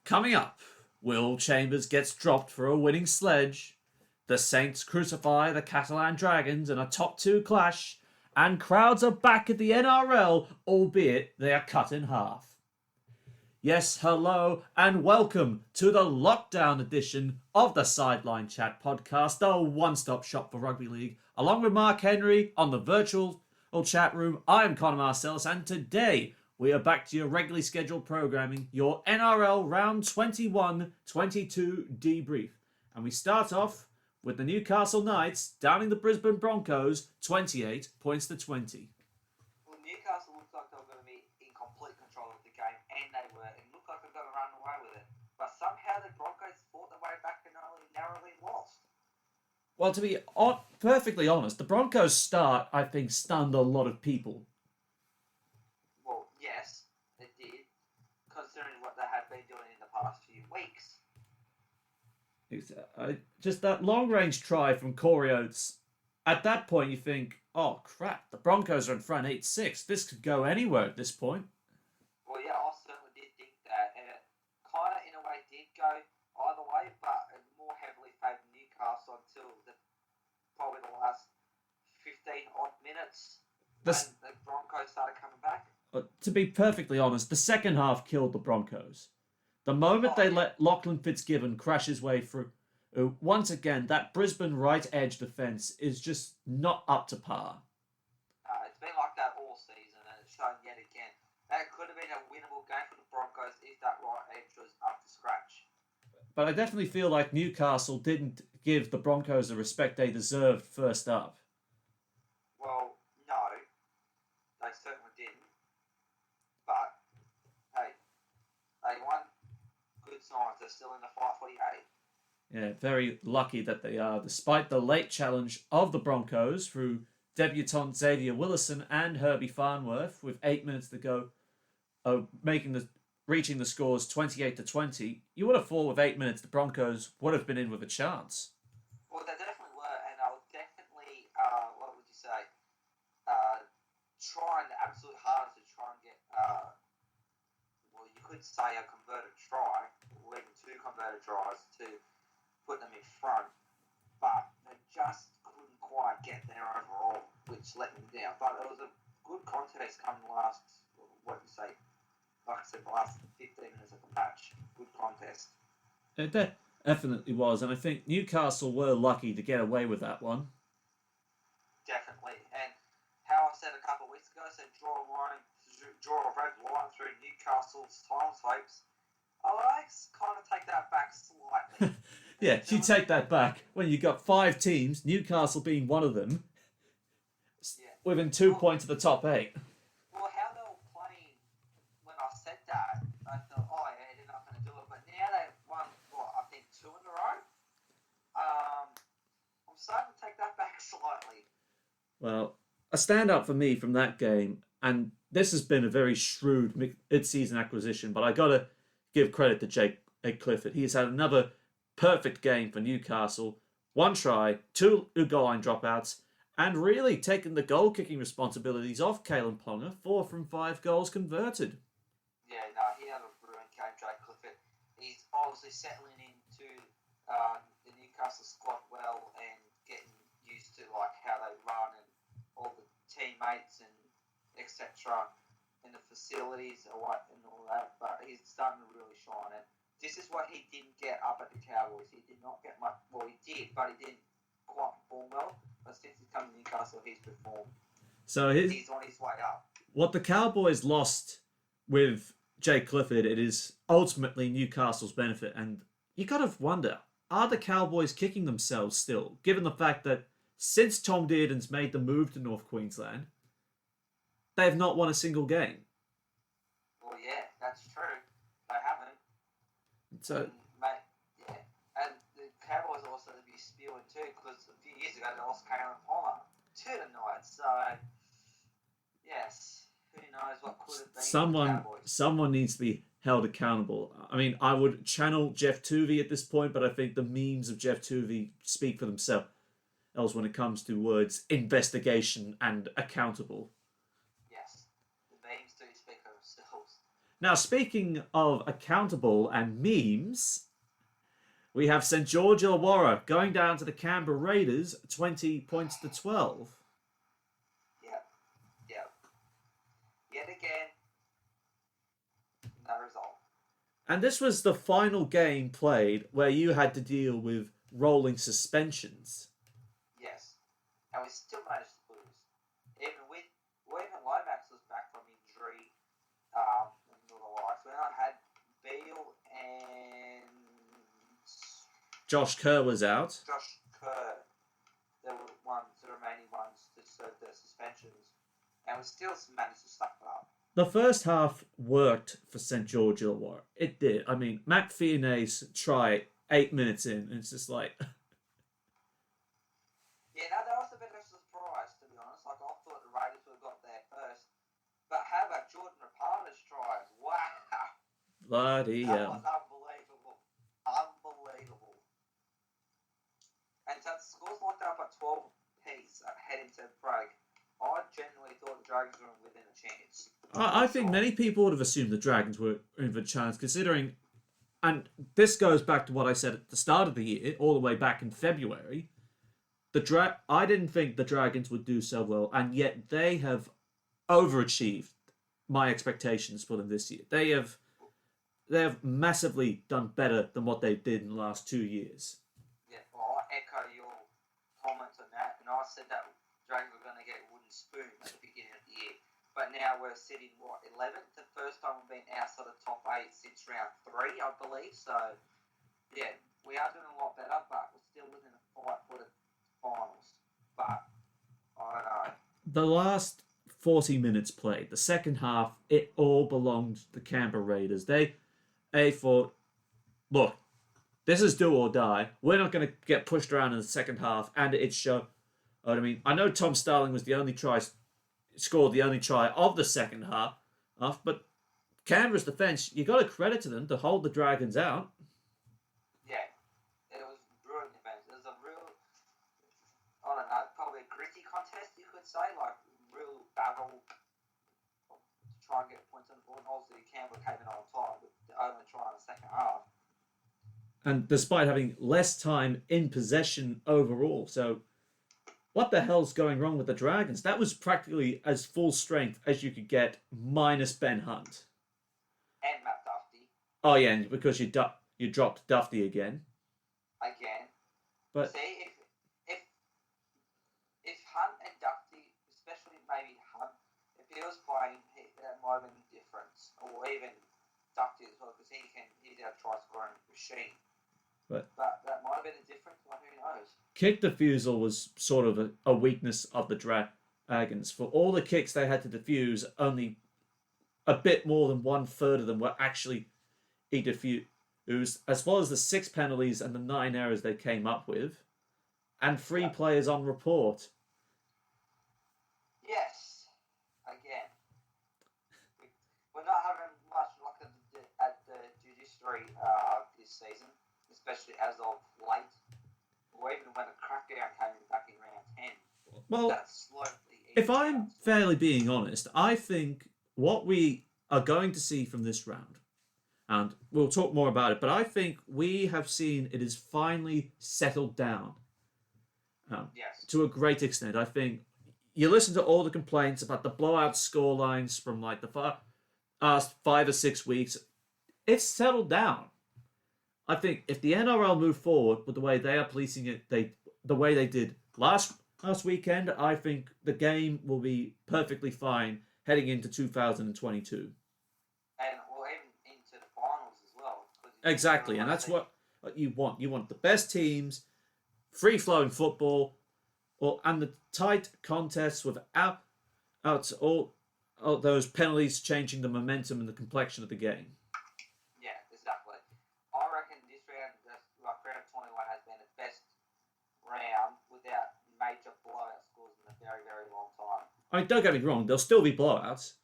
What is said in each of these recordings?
Coming up, Will Chambers gets dropped for a winning sledge. The Saints crucify the Catalan Dragons in a top two clash. And crowds are back at the NRL, albeit they are cut in half. Yes, hello, and welcome to the lockdown edition of the Sideline Chat podcast, the one-stop shop for rugby league. Along with Mark Henry on the virtual chat room, I'm Connor Marcellus, and today we are back to your regularly scheduled programming, your NRL Round 21-22 debrief. And we start off with the Newcastle Knights downing the Brisbane Broncos 28 points to 20. Well, Newcastle looked like they were going to be in complete control of the game, and they were. It looked like they were going to run away with it. But somehow the Broncos fought their way back and only narrowly lost. Well, to be perfectly honest, the Broncos' start, I think, stunned a lot of people. Well, yes, it did, considering what they had been doing in the past few weeks. Just that long-range try from Corey Oates. At that point, you think, oh, crap, the Broncos are in front 8-6. This could go anywhere at this point. Well, yeah, I certainly did think that. And it kind of, in a way, did go either way, but it more heavily favoured Newcastle until probably the last 15-odd minutes when the Broncos started coming back. To be perfectly honest, the second half killed the Broncos. The moment they let Lachlan Fitzgibbon crash his way through, once again, that Brisbane right edge defence is just not up to par. It's been like that all season, and it's shown yet again. That could have been a winnable game for the Broncos if that right edge was up to scratch. But I definitely feel like Newcastle didn't give the Broncos the respect they deserved first up. Well, no, they certainly didn't. But, hey, they won. Good signs. They're still in the fight for the 8. Yeah, very lucky that they are, despite the late challenge of the Broncos through debutant Xavier Willison and Herbie Farnworth with 8 minutes to go, reaching the scores 28 to 20. You would have thought with 8 minutes the Broncos would have been in with a chance. Well, they definitely were, and I was definitely, what would you say, trying the absolute hardest to try and get, well, you could say a converted try, or even 2 converted tries to put them in front, but they just couldn't quite get there overall, which let them down. But it was a good contest coming the last, what do you say, like I said, the last 15 minutes of the match. Good contest. It definitely was, and I think Newcastle were lucky to get away with that one. Definitely, and how I said a couple of weeks ago, I said draw a red line through Newcastle's times hopes. I kind of take that back slightly. Yeah, you take that back. When you got 5 teams, Newcastle being one of them, within 2 points of the top 8. Well, how they were playing when I said that, I thought, oh yeah, they're not going to do it. But now they've won, I think 2 in a row. I'm starting to take that back slightly. Well, a standout for me from that game, and this has been a very shrewd mid-season acquisition, but I got to give credit to Jake Clifford. He's had another perfect game for Newcastle. 1 try, 2 goal line dropouts, and really taking the goal-kicking responsibilities off Kalen Ponga. 4 from 5 goals converted. Yeah, no, he had a brilliant game, Jake Clifford. He's obviously settling into the Newcastle squad well and getting used to like how they run and all the teammates and etc. in the facilities and all that. But he's starting to really shine it. This is what he didn't get up at the Cowboys. He did not get much. Well, he did, but he didn't quite perform well. But since he's come to Newcastle, he's performed. So he's on his way up. What the Cowboys lost with Jake Clifford, it is ultimately Newcastle's benefit. And you got to wonder, are the Cowboys kicking themselves still, given the fact that since Tom Dearden's made the move to North Queensland, they have not won a single game? Well, yeah, that's true. They haven't. So, and the Cowboys also to be spewing too, because a few years ago they lost Kalen Palmer to the Knights. So, yes, who knows what could have been. Someone needs to be held accountable. I mean, I would channel Jeff Tuvey at this point, but I think the memes of Jeff Tuvey speak for themselves. Else, when it comes to words investigation and accountable. Yes, the memes do speak for themselves. Now, speaking of accountable and memes, we have St George Illawarra going down to the Canberra Raiders, 20 points to 12. Yep. Yet again, no result. And this was the final game played where you had to deal with rolling suspensions. Yes. And we still managed to lose. Even Lomax was back from injury and the likes. When I had Beale and Josh Kerr was out. Josh Kerr, there were the remaining ones to serve their suspensions. And we still managed to suck it up. The first half worked for St George Illawarra. It did. I mean, Matt Fionne's try 8 minutes in, and it's just like... Yeah, no, that was a bit of a surprise, to be honest. Like, I thought the Raiders would have got there first. But how about Jordan Rapana's tries? Wow! Bloody That hell. was unbelievable. Unbelievable. And so the score's locked up at 12 apiece heading to break. I genuinely thought the Dragons were within a chance. I think many people would have assumed the Dragons were in for a chance, considering... And this goes back to what I said at the start of the year, all the way back in February. I didn't think the Dragons would do so well, and yet they have overachieved my expectations for them this year. They have massively done better than what they did in the last 2 years. Yeah, well, I echo your comments on that, and I said that Dragons were going to get a wooden spoon at the beginning of the year. But now we're sitting, 11th? The first time we've been outside the top 8 since round 3, I believe. So, yeah, we are doing a lot better, but we're still within a fight for the finals. But, I don't know. The last 40 minutes played, the second half, it all belonged to the Canberra Raiders. They thought, look, this is do or die. We're not going to get pushed around in the second half, and it showed. I mean, I know Tom Starling was scored the only try of the second half, but Canberra's defence, you got to credit to them to hold the Dragons out. Yeah, it was brilliant defence. It was a real, I don't know, probably a gritty contest, you could say, like real battle to try and get points on the board. And obviously, Canberra came in on top with the only try in the second half. And despite having less time in possession overall, so what the hell's going wrong with the Dragons? That was practically as full strength as you could get, minus Ben Hunt. And Matt Duffy. Oh yeah, and because you dropped Duffy again. But see, if Hunt and Duffy, especially maybe Hunt, if he was playing, that might have been the difference. Or even Duffy as well, because he's our try scoring machine. But that might have been a difference, but who knows? Kick defusal was sort of a weakness of the Dragons. For all the kicks they had to defuse, only a bit more than 1/3 of them were actually defused, as well as the 6 penalties and the 9 errors they came up with, and 3 players on report. Yes, again. We're not having much luck at the judiciary this season, especially as of late. Or even when the crackdown came back in round 10. Well, if I'm fairly being honest, I think what we are going to see from this round, and we'll talk more about it, but I think we have seen it is finally settled down. Yes. To a great extent. I think you listen to all the complaints about the blowout score lines from like the past 5 or 6 weeks. It's settled down. I think if the NRL move forward with the way they are policing it, the way they did last weekend, I think the game will be perfectly fine heading into 2022. And or even into the finals as well. Exactly, and that's what you want. You want the best teams, free-flowing football, and the tight contests without all those penalties changing the momentum and the complexion of the game. Yeah, exactly. I reckon this round, round 21, has been the best round without major blowout scores in a very, very long time. I mean, don't get me wrong, there'll still be blowouts,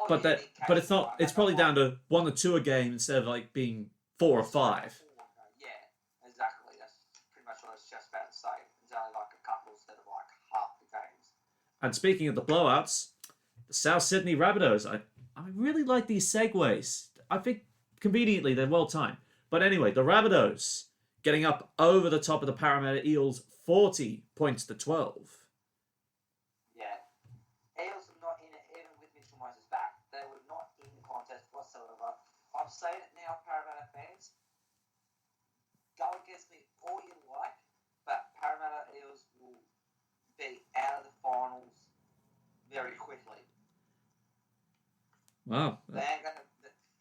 but it's not. It's probably down to 1 or 2 a game instead of like being 4 or 5. Yeah, exactly. That's pretty much what I was just about to say. It's only like a couple instead of like half the games. And speaking of the blowouts, the South Sydney Rabbitohs, I really like these segues. I think conveniently they're well timed. But anyway, the Rabbitohs getting up over the top of the Parramatta Eels, 40 points to 12. Yeah. Eels are not in it even with Mitchell Moses back. They were not in the contest whatsoever. I'm saying it now, Parramatta fans. Go against me all you like, but Parramatta Eels will be out of the finals very quickly. Wow. They ain't gonna.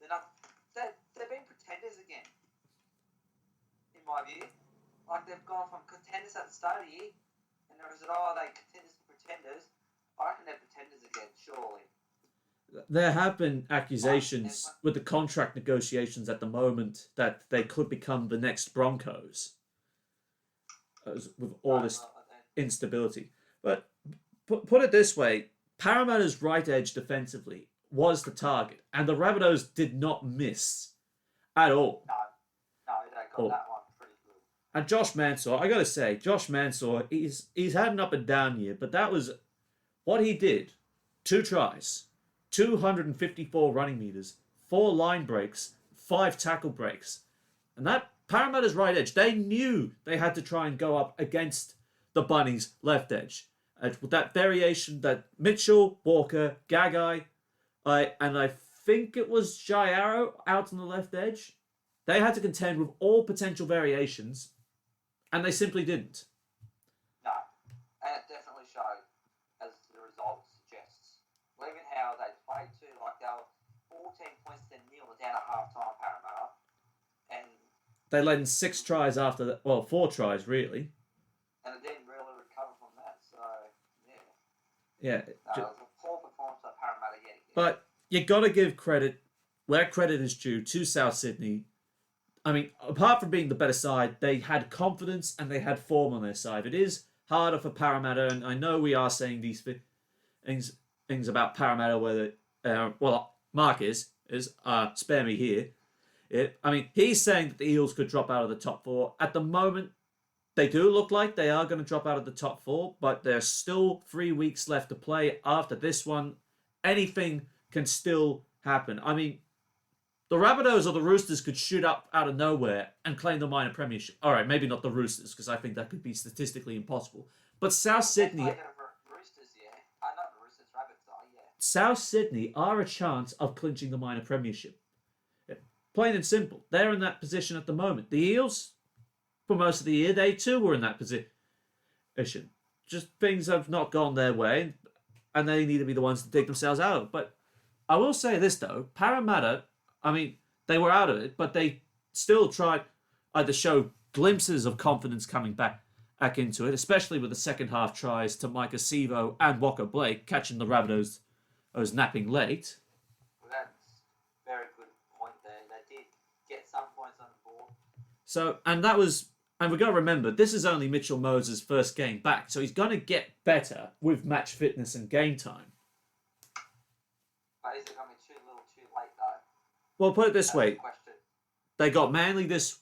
They're not. They've been pretenders again. In my view, like they've gone from contenders at the start of the year, and there was they contenders to pretenders. I reckon they're pretenders again, surely. There have been accusations with the contract negotiations at the moment that they could become the next Broncos with all this instability. But put it this way, Parramatta's right edge defensively was the target, and the Rabbitohs did not miss at all. No, they got that one pretty good. And Josh Mansour, I got to say, Josh Mansour, he's had an up and down year, but that was what he did. 2 tries. 254 running meters, 4 line breaks, 5 tackle breaks. And that Parramatta's right edge, they knew they had to try and go up against the Bunnies' left edge. With that variation that Mitchell, Walker, Gagai, and I think it was Jai Arrow out on the left edge, they had to contend with all potential variations, and they simply didn't. No, and it definitely showed, as the result suggests. Even how they played too, like they were 14 points to 0 down at half-time, Parramatta. And they led in 6 tries after that. Well, 4 tries, really. And it didn't really recover from that, so, yeah. Yeah. It was a poor performance by Parramatta yet again. But you got to give credit where credit is due to South Sydney. I mean, apart from being the better side, they had confidence and they had form on their side. It is harder for Parramatta, and I know we are saying these things about Parramatta where Mark is spare me here. He's saying that the Eels could drop out of the top 4. At the moment, they do look like they are going to drop out of the top 4, but there's still 3 weeks left to play after this one. Anything can still happen. I mean, the Rabbitohs or the Roosters could shoot up out of nowhere and claim the minor premiership. All right, maybe not the Roosters, because I think that could be statistically impossible. But South Sydney... South Sydney are a chance of clinching the minor premiership. Plain and simple. They're in that position at the moment. The Eels, for most of the year, they too were in that position. Just things have not gone their way, and they need to be the ones to take themselves out of it. But I will say this, though. Parramatta, they were out of it, but they still tried to show glimpses of confidence coming back into it, especially with the second half tries to Micah Sivo and Walker Blake catching the Rabbitohs napping late. Well, that's a very good point there. They did get some points on the board. So, and we've got to remember, this is only Mitchell Moses' first game back, so he's going to get better with match fitness and game time. But is it going to be too little too late, though? Well, put it this way. They got Manly this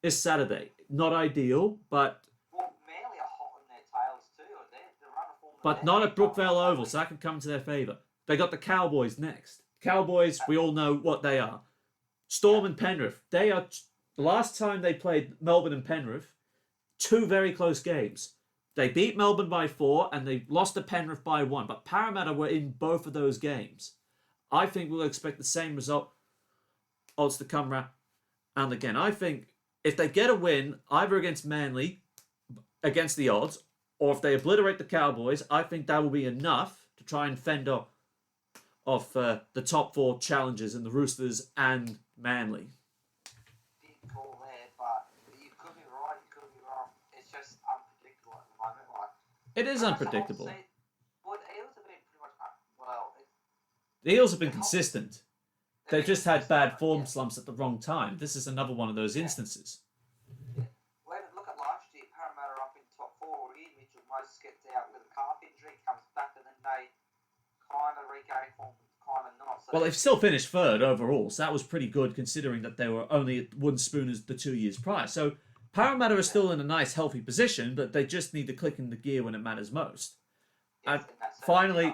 Saturday. Not ideal, but... Well, Manly are hot on their tails too. They're running form. But not at Brookvale Oval, so that can come to their favour. They got the Cowboys next. Cowboys, we all know what they are. Storm and Penrith. They are... The last time they played Melbourne and Penrith, 2 very close games. They beat Melbourne by 4 and they lost to Penrith by 1. But Parramatta were in both of those games. I think we'll expect the same result to come round and again. I think if they get a win, either against Manly, against the odds, or if they obliterate the Cowboys, I think that will be enough to try and fend off the top 4 challenges in the Roosters and Manly. Big call there, but you could be right, you could be wrong. It's just unpredictable at the moment. It is unpredictable. Well, the Eels have been pretty much the Eels have been consistent. They've just had bad form slumps at the wrong time. This is another one of those instances. Yeah. Well, look at last year. Parramatta up in top 4 already. Mitchell Moses gets out with a calf injury, comes back, and then they kind of regain form, kind of not. So well, they've still finished 3rd overall, so that was pretty good considering that they were only at wooden spooners the 2 years prior. So Parramatta are still in a nice, healthy position, but they just need to click in the gear when it matters most. Yes, and finally,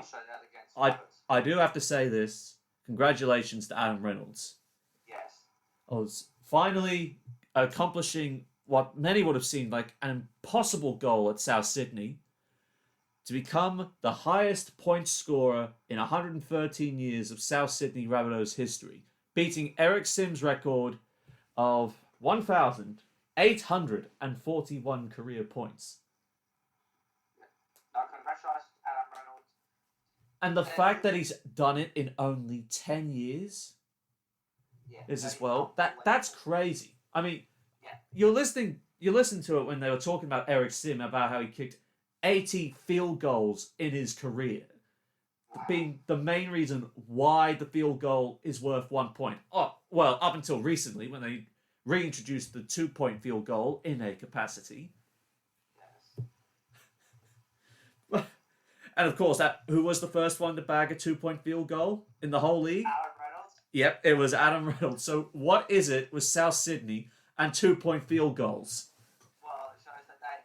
I do have to say this, Congratulations to Adam Reynolds. Yes. I was finally accomplishing what many would have seen like an impossible goal at South Sydney, to become the highest point scorer in 113 years of South Sydney Rabbitohs history, beating Eric Sims' record of 1,841 career points. Congratulations, Adam Reynolds. And the fact that he's done it in only 10 years is as well. That's crazy. I mean, you listen to it when they were talking about Eric Sim, about how he kicked 80 field goals in his career, being the main reason why the field goal is worth 1 point. Oh, well, up until recently when they reintroduced the 2-point field goal in a capacity. Yes. And of course, who was the first one to bag a 2-point field goal in the whole league? Adam Reynolds. Yep, it was Adam Reynolds. So what is it with South Sydney and 2-point field goals? Well, it shows that they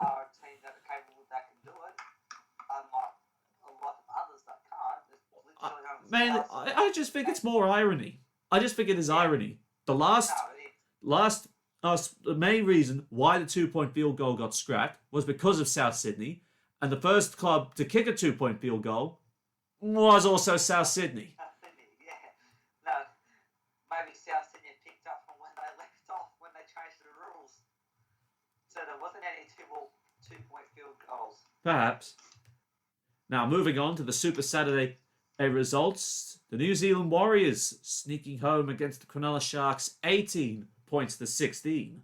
are a team that are capable that can do it, unlike a lot of others that can't. Man, I just think it's more irony. I just think it is irony. The main reason why the 2-point field goal got scrapped was because of South Sydney, and the first club to kick a 2-point field goal was also South Sydney. Yeah. No, maybe South Sydney picked up from when they left off when they changed the rules. So there wasn't any 2-point field goals. Perhaps. Now, moving on to the Super Saturday results. The New Zealand Warriors sneaking home against the Cronulla Sharks, 18 points to 16.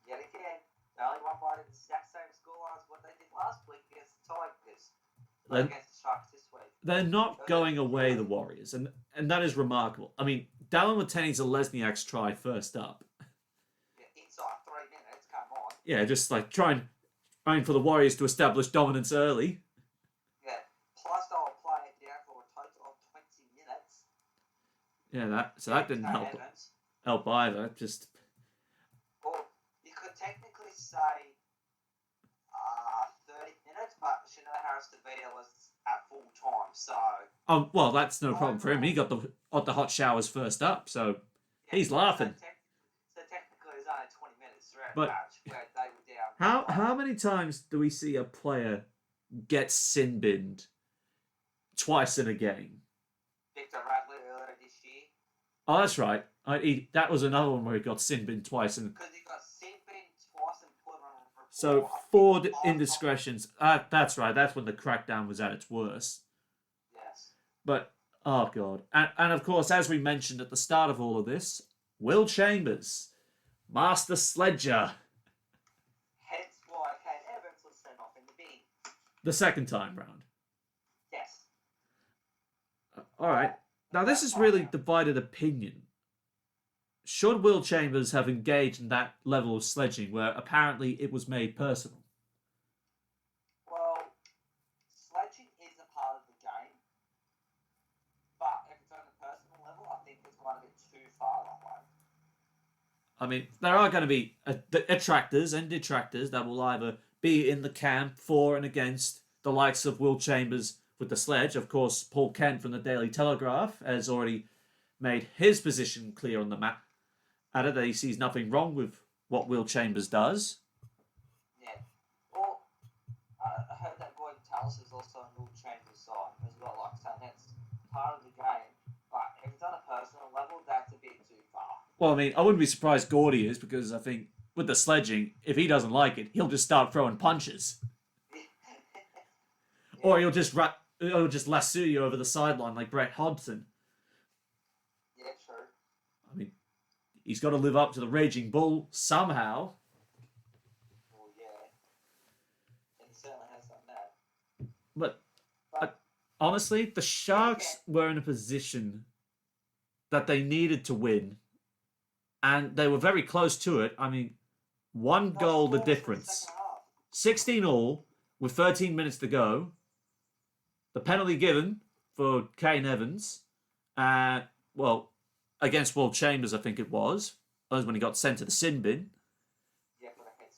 Yet again, they only won by the exact same scoreline as what they did last week against the Tigers. Against the Sharks this week. They're not going away, the Warriors, and that is remarkable. I mean, Dallin Watene Zalesniak's try first up. Yeah, inside 3 minutes, come on. Yeah, just like trying for the Warriors to establish dominance early. Yeah, plus they were playing it down for a total of 20 minutes. Yeah, that didn't help either. Just. Well, you could technically say 30 minutes, but Chanel Harris-Tavita was at full time, so. Oh well, that's no problem for him. He got the hot showers first up, so he's laughing. So technically, it's only 20 minutes throughout But the match where they were down. How many times do we see a player get sin binned twice in a game? Victor Radley earlier this year. Oh, that's right. That was another one where he got sin binned twice, and because he got sin binned twice and put on a report. so 4 indiscretions. That's right. That's when the crackdown was at its worst. Yes. But oh god, and of course, as we mentioned at the start of all of this, Will Chambers, Master Sledger. Hence why Kane Evans was sent off in the bin. The second time round. Yes. All right. Now this is really divided opinion. Should Will Chambers have engaged in that level of sledging where apparently it was made personal? Well, sledging is a part of the game, but if it's on a personal level, I think it's going a bit too far that way. I mean, there are going to be attractors and detractors that will either be in the camp for and against the likes of Will Chambers with the sledge. Of course, Paul Kent from the Daily Telegraph has already made his position clear on the map. Added that he sees nothing wrong with what Will Chambers does. Yeah. Well, I heard that Gordon Tallis is also on Will Chambers' side as well, like saying that's part of the game. But if it's on a personal level, that's a bit too far. Well, I mean, I wouldn't be surprised Gordy is, because I think with the sledging, if he doesn't like it, he'll just start throwing punches. Yeah. Or he'll just lasso you over the sideline like Brett Hodgson. Yeah, true. I mean, he's got to live up to the Raging Bull somehow. Well, yeah. And he certainly has done that. But honestly, the Sharks were in a position that they needed to win. And they were very close to it. I mean, one goal the difference. 16 all with 13 minutes to go. The penalty given for Kane Evans. Against Will Chambers, I think it was. That was when he got sent to the sin bin. Yeah, for the head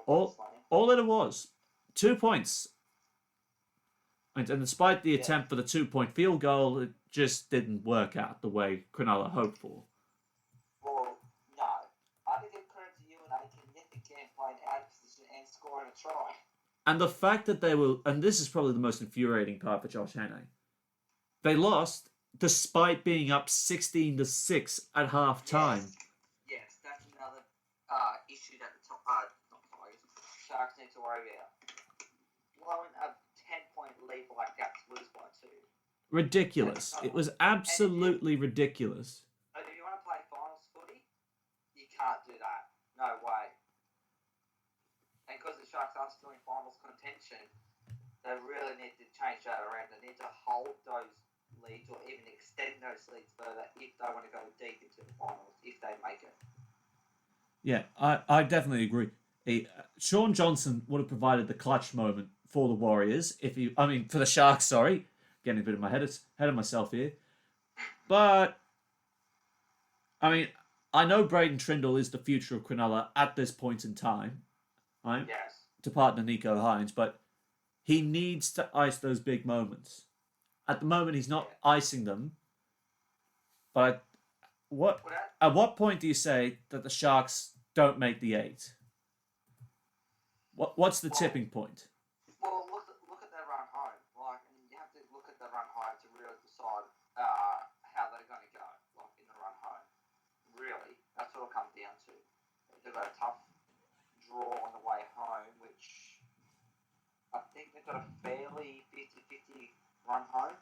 slam. All it was. 2 points. And despite the attempt for the 2-point field goal, it just didn't work out the way Cronulla hoped for. Well, no. I think give credit to you and I can yet again find out position and scoring a try. And the fact that they were, and this is probably the most infuriating part for Josh Hannay, they lost despite being up 16-6 at half time. Yes, that's another issue that the Sharks need to worry about. Blowing a 10-point lead like that to lose by 2. Ridiculous. It was absolutely ridiculous. If you want to play finals footy, you can't do that. No way. And because the Sharks are still in finals contention, they really need to change that around. They need to hold those leads or even extend those leads further if they want to go deep into the finals, if they make it. Yeah, I definitely agree. Sean Johnson would have provided the clutch moment for the Warriors for the Sharks, sorry. Getting a bit of my head of myself here. But, I know Braden Trindle is the future of Cronulla at this point in time, right? Yes. To partner Nico Hines, but he needs to ice those big moments. At the moment, he's not icing them. But at what point do you say that the Sharks don't make the 8? What's the tipping point? Well, look at their run home. You have to look at the run home to really decide how they're going to go. In the run home, really, that's what it comes down to. They've got a tough draw on the way home, which I think they've got a fairly 50-50 run home.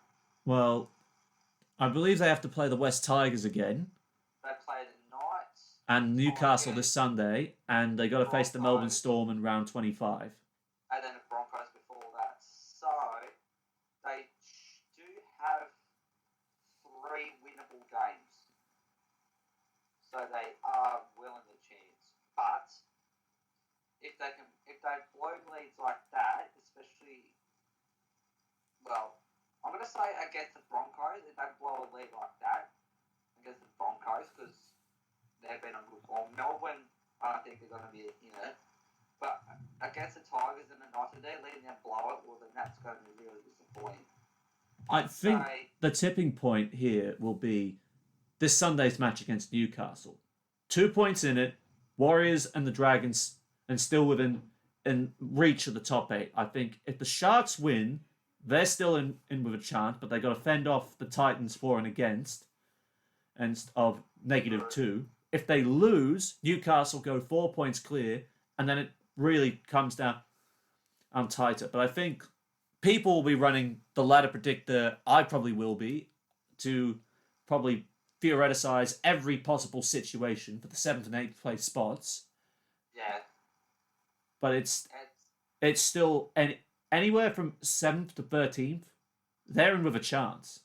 Well, I believe they have to play the West Tigers again. They play the Knights. And Newcastle this Sunday, and they got to face the Melbourne Storm in round 25. And then the Broncos before that. So, they do have 3 winnable games. So they are well in the chance. But, if they blow leads like that, especially, I'm going to say against the Broncos, if they blow a lead like that, against the Broncos, because they've been on good form. Melbourne, I don't think they're going to be, but against the Tigers and the Knights, if they're leading them blow it, well, then that's going to be really disappointing. I think the tipping point here will be this Sunday's match against Newcastle. 2 points in it, Warriors and the Dragons, and still within reach of the top 8. I think if the Sharks win, they're still in with a chance, but they've got to fend off the Titans for and against, and of -2. If they lose, Newcastle go 4 points clear, and then it really comes down tighter. But I think people will be running the ladder predictor, I probably will be, to probably theoreticize every possible situation for the 7th and 8th place spots. Yeah. But it's still anywhere from 7th to 13th, they're in with a chance.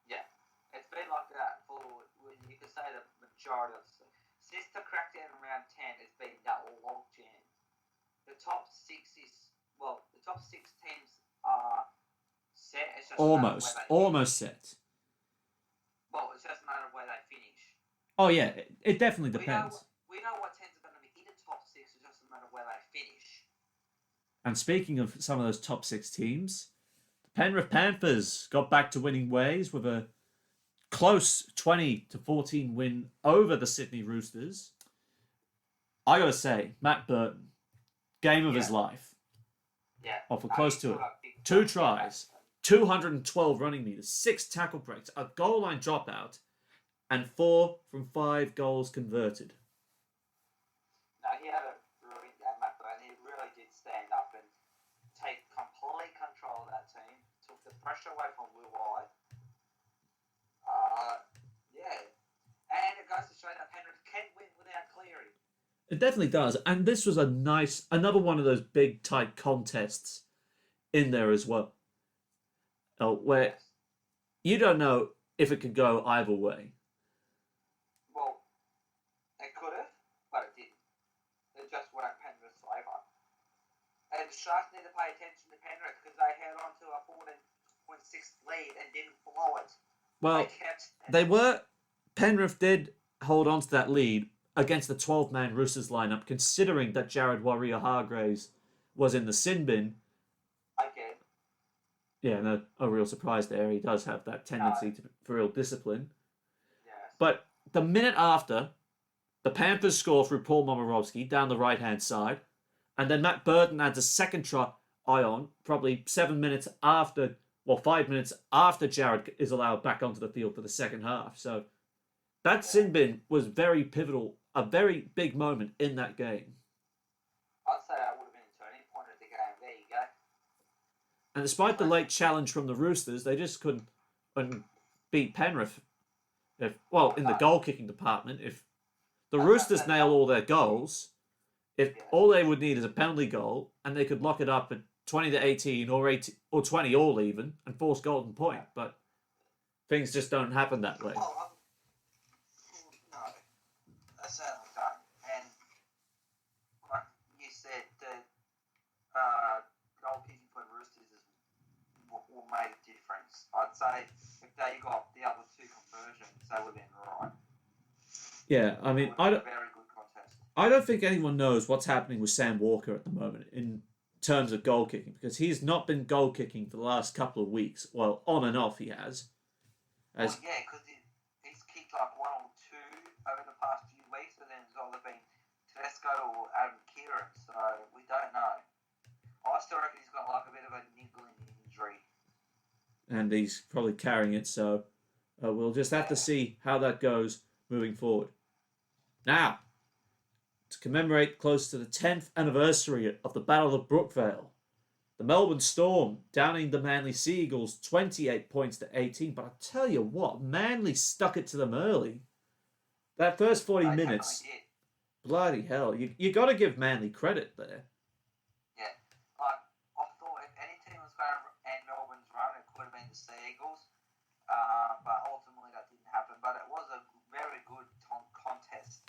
Yeah. It's been like that for, you could say, the majority of since the crackdown around 10, it's been that log jam. The top 6 teams are set. It's just almost set. Well, it's just a matter of where they finish. Oh yeah, it definitely depends. We know what teams are going to be in the top 6. It's just a matter of where they finish. And speaking of some of those top 6 teams, the Penrith Panthers got back to winning ways with a close 20-14 win over the Sydney Roosters. I gotta say, Matt Burton, game of his life. Yeah. Or close to it. 2 tries, 212 running meters, 6 tackle breaks, a goal line dropout, and 4 from 5 goals converted. No, he had a brilliant game, Matt Burton. He really did stand up and take complete control of that team. Took the pressure away from Luai. And it goes to show that Penrith can win without Cleary. It definitely does. And this was another one of those big, tight contests in there as well. Where you don't know if it could go either way. Well, it could have, but it didn't. It just worked Penrith's favour. And the Sharks need to pay attention to Penrith because they held on to a 14.6 lead and didn't blow it. Well, Penrith did hold on to that lead against the 12-man Roosters lineup, considering that Jared Warrior-Hargraves was in the sin bin. Again. Yeah, no real surprise there. He does have that tendency for real discipline. Yes. But the minute after, the Panthers score through Paul Momorowski down the right-hand side, and then Matt Burton adds a second try on, probably 7 minutes after, 5 minutes after Jared is allowed back onto the field for the second half. So that sin bin was very pivotal, a very big moment in that game. I'd say that would have been a turning point of the game. There you go. And despite the late challenge from the Roosters, they just couldn't beat Penrith. In the goal kicking department, if the Roosters nail all their goals, all they would need is a penalty goal, and they could lock it up at 20-18 or 18 or 20 all even and force golden point. But things just don't happen that way. Well, no, they certainly don't. And like you said, the goal kicking for the Roosters is what made a difference. I'd say if they got the other two conversions, they would have been right. Yeah, I mean, very good contest. I don't think anyone knows what's happening with Sam Walker at the moment in terms of goal kicking, because he's not been goal kicking for the last couple of weeks. Well, on and off he has. Because he's kicked like one or two over the past few weeks, and then it's either been Tedesco or Adam Kieran, so we don't know. I still reckon he's got like a bit of a niggling injury. And he's probably carrying it, so we'll just have to see how that goes moving forward. Now, to commemorate close to the 10th anniversary of the Battle of Brookvale, the Melbourne Storm downing the Manly Sea Eagles 28 points to 18. But I tell you what, Manly stuck it to them early. That first 40 minutes, bloody hell, you got to give Manly credit there. Yeah, I thought if any team was going to end Melbourne's run, it could have been the Sea Eagles. But ultimately that didn't happen. But it was a very good contest.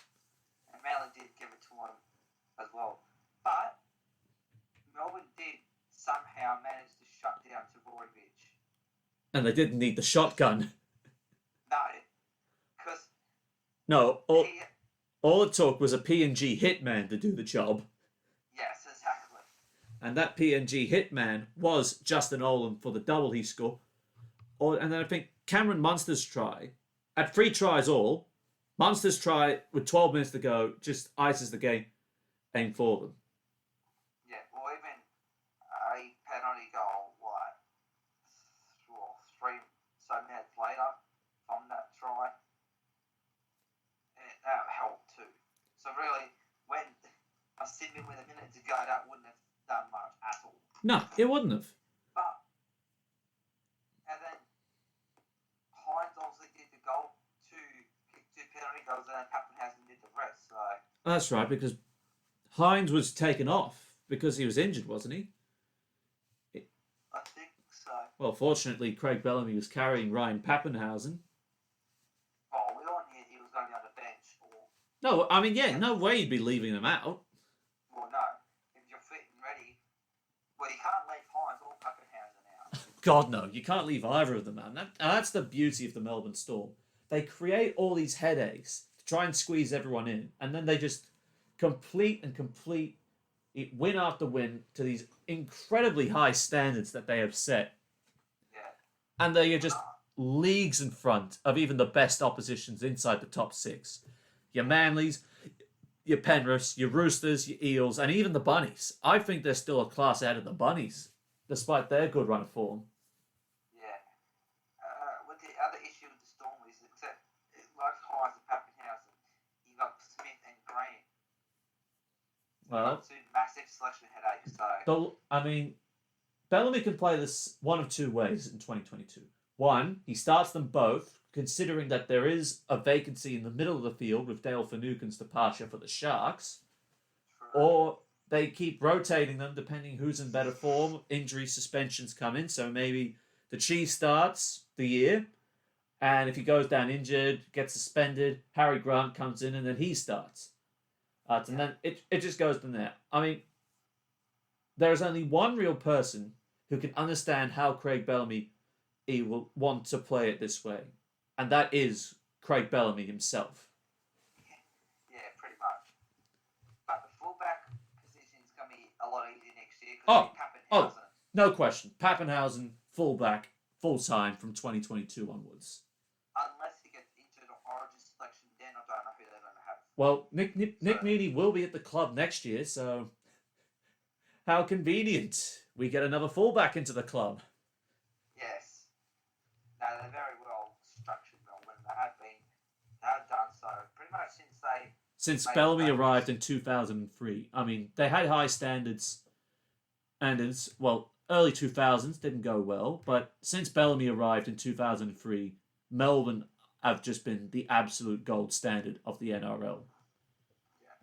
And Manly did give it to them as well. But Melbourne did somehow manage to shut down Tavorovich. And they didn't need the shotgun. No. Because... No, all it took was a PNG hitman to do the job. Yes, exactly. And that PNG hitman was Justin Olam for the double he scored. And then I think Cameron Munster's try, at 3 tries all, Munster's try with 12 minutes to go just ices the game for them. Yeah, well, even a penalty goal, 3 minutes later from that try, that helped too. So really, when I sit in with a minute to go, that wouldn't have done much at all. No, it wouldn't have. And then Hines also did the goal, kick 2 penalty goals, and then Pappenhausen did the rest. So that's right, because Hines was taken off because he was injured, wasn't he? I think so. Well, fortunately, Craig Bellamy was carrying Ryan Pappenhausen. Oh, we all knew he was going to be on the bench. No, I mean, no way you'd be leaving him out. Well, no. If you're fit and ready, well, you can't leave Hines or Pappenhausen out. God, no. You can't leave either of them, man. That's the beauty of the Melbourne Storm. They create all these headaches to try and squeeze everyone in, and then they just complete it win after win to these incredibly high standards that they have set. Yeah. And they are just leagues in front of even the best oppositions inside the top 6. Your Manleys, your Penriths, your Roosters, your Eels, and even the Bunnies. I think they're still a class out of the Bunnies, despite their good run of form. Yeah. With the other issue with the Storm is, except like Hines and Pappenhausen, you got Smith and Green. Well, 2 massive selection headaches. So Bellamy can play this one of 2 ways in 2022. One, he starts them both, considering that there is a vacancy in the middle of the field with Dale Finucane's departure for the Sharks. True. Or they keep rotating them depending who's in better form. Injury suspensions come in, so maybe the Chief starts the year, and if he goes down injured, gets suspended, Harry Grant comes in and then he starts. And then it just goes from there. I mean, there is only one real person who can understand how Craig Bellamy will want to play it this way, and that is Craig Bellamy himself. Yeah, pretty much. But the fullback position is going to be a lot easier next year because Pappenhausen. No question. Pappenhausen, fullback full-time from 2022 onwards. Unless he gets into the Origin selection, then I don't know who they're going to have. Well, Nick Meaney will be at the club next year, so how convenient. We get another fullback into the club. Yes. No, they're very well structured, Melbourne. They have done so pretty much since Bellamy arrived in 2003. I mean, they had high standards, and early 2000s didn't go well, but since Bellamy arrived in 2003, Melbourne have just been the absolute gold standard of the NRL. Yeah.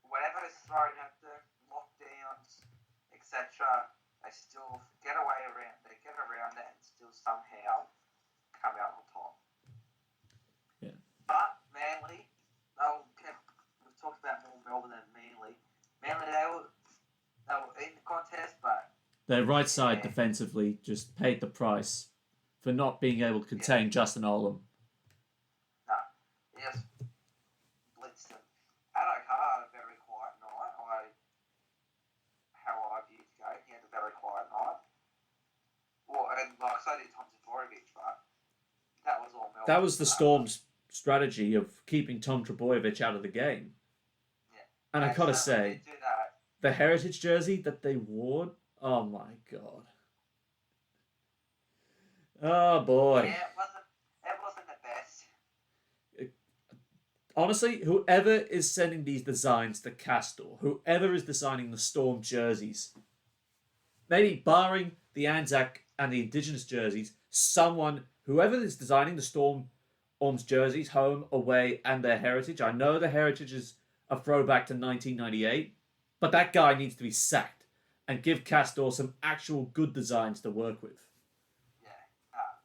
Whatever is thrown at them, lockdowns, etc., they still get around that and still somehow come out on top. Yeah. But Manly, we've talked about more Melbourne than Manly. Manly, they were in the contest, but their right side defensively just paid the price for not being able to contain Justin Olam. No, he just blitzed them. Addo Carr had a very quiet night. How I viewed the game, he had a very quiet night. Well, and so did Tom Trbojevic, but that was all Melbourne. That was the Storm's strategy of keeping Tom Trbojevic out of the game. Yeah. And I gotta say, the heritage jersey that they wore, oh my god. Oh boy. Yeah, it wasn't the best. Honestly, whoever is sending these designs to Castor, whoever is designing the Storm jerseys, maybe barring the Anzac and the Indigenous jerseys, whoever is designing the Storm's jerseys, home, away, and their heritage. I know the heritage is a throwback to 1998, but that guy needs to be sacked and give Castor some actual good designs to work with. Yeah,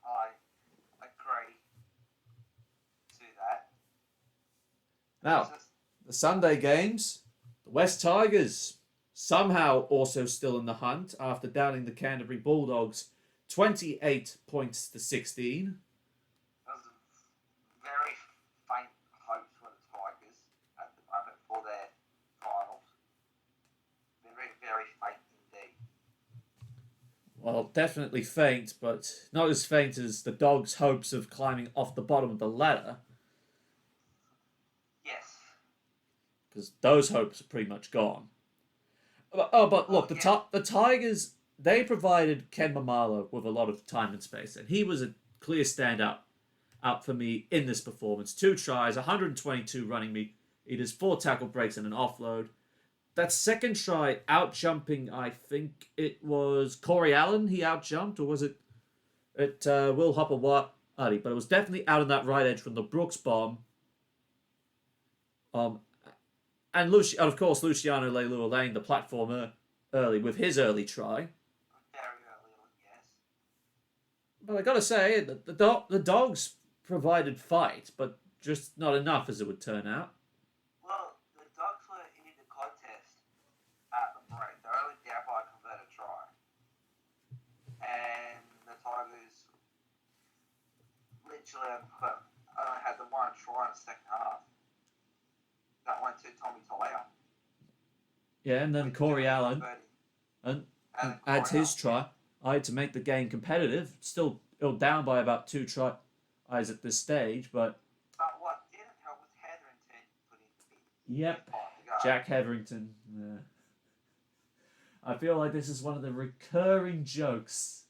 I agree to that. Now, the Sunday games, the West Tigers somehow also still in the hunt after downing the Canterbury Bulldogs 28 points to 16. There's very faint hopes for the Tigers at the moment for their finals. Very, very faint indeed. Well, definitely faint, but not as faint as the Dogs' hopes of climbing off the bottom of the ladder. Yes. Because those hopes are pretty much gone. But look, the Tigers, they provided Ken Mamala with a lot of time and space, and he was a clear standout out for me in this performance. 2 tries, 122 running meters, 4 tackle breaks, and an offload. That second try, out-jumping, I think it was Corey Allen he out-jumped, or was it Will Hopper-Wadi? But it was definitely out on that right edge from the Brooks bomb. And of course, Luciano Leilua laying the platform early with his early try. Very early on, yes. But I gotta say, the Dogs provided fight, but just not enough as it would turn out. Well, the Dogs were in the contest at the break. They were only down by a converted try. And the Tigers literally only had the one try in the second half. That went to Tommy Talau. Yeah, and then Corey Allen and adds his try. I had to make the game competitive. Still down by about 2 tries at this stage, but what didn't help was Hetherington putting yep, Jack Hetherington. Yeah. I feel like this is one of the recurring jokes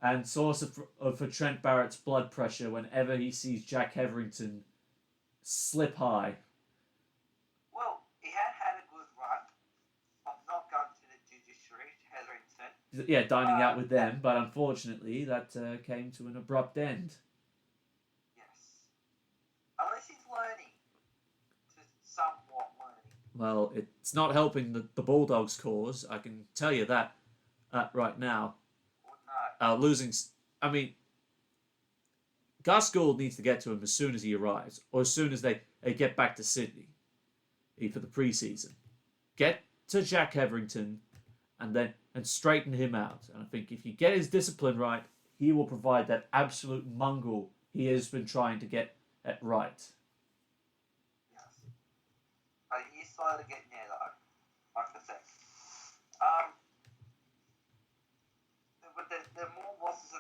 and source for Trent Barrett's blood pressure whenever he sees Jack Hetherington slip high. Well, he had a good run of not going to the judiciary, Hetherington. Yeah, dining out with them, but unfortunately that came to an abrupt end. Yes. Unless he's learning. Somewhat learning. Well, it's not helping the Bulldogs' cause, I can tell you that right now. Or no. Losing... I mean, Gus Gould needs to get to him as soon as he arrives, or as soon as they get back to Sydney for the pre-season. Get to Jack Hetherington and straighten him out. And I think if you get his discipline right, he will provide that absolute mongrel he has been trying to get at right. Yes. But he's slowly getting there, though. Like I said. But the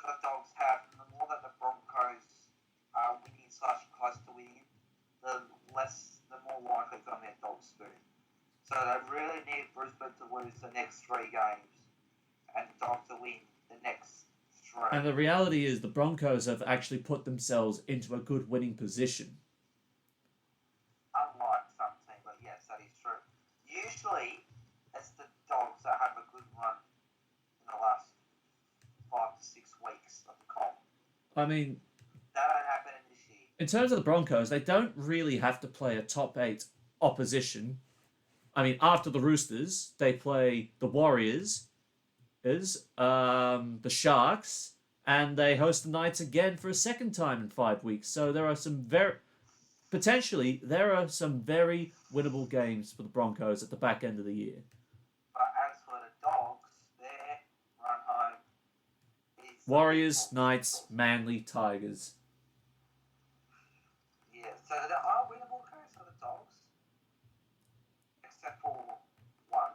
that the Dogs have, and the more that the Broncos are winning / close to winning, the more likely it's on their Dogs to. So they really need Brisbane to lose the next 3 games, and the Dogs to win the next 3. And the reality is the Broncos have actually put themselves into a good winning position. Unlike some teams, but yes, that is true. Usually, it's the Dogs that have a good run in the last 5 to 6 weeks of the comp. I mean, that don't happen this year. In terms of the Broncos, they don't really have to play a top 8 opposition. I mean, after the Roosters, they play the Warriors, the Sharks, and they host the Knights again for a second time in 5 weeks. So there are some very winnable games for the Broncos at the back end of the year. But as for the Dogs, their run home is Warriors, Knights, Manly, Tigers. Yeah, so there are winnable games for the Dogs, except for one.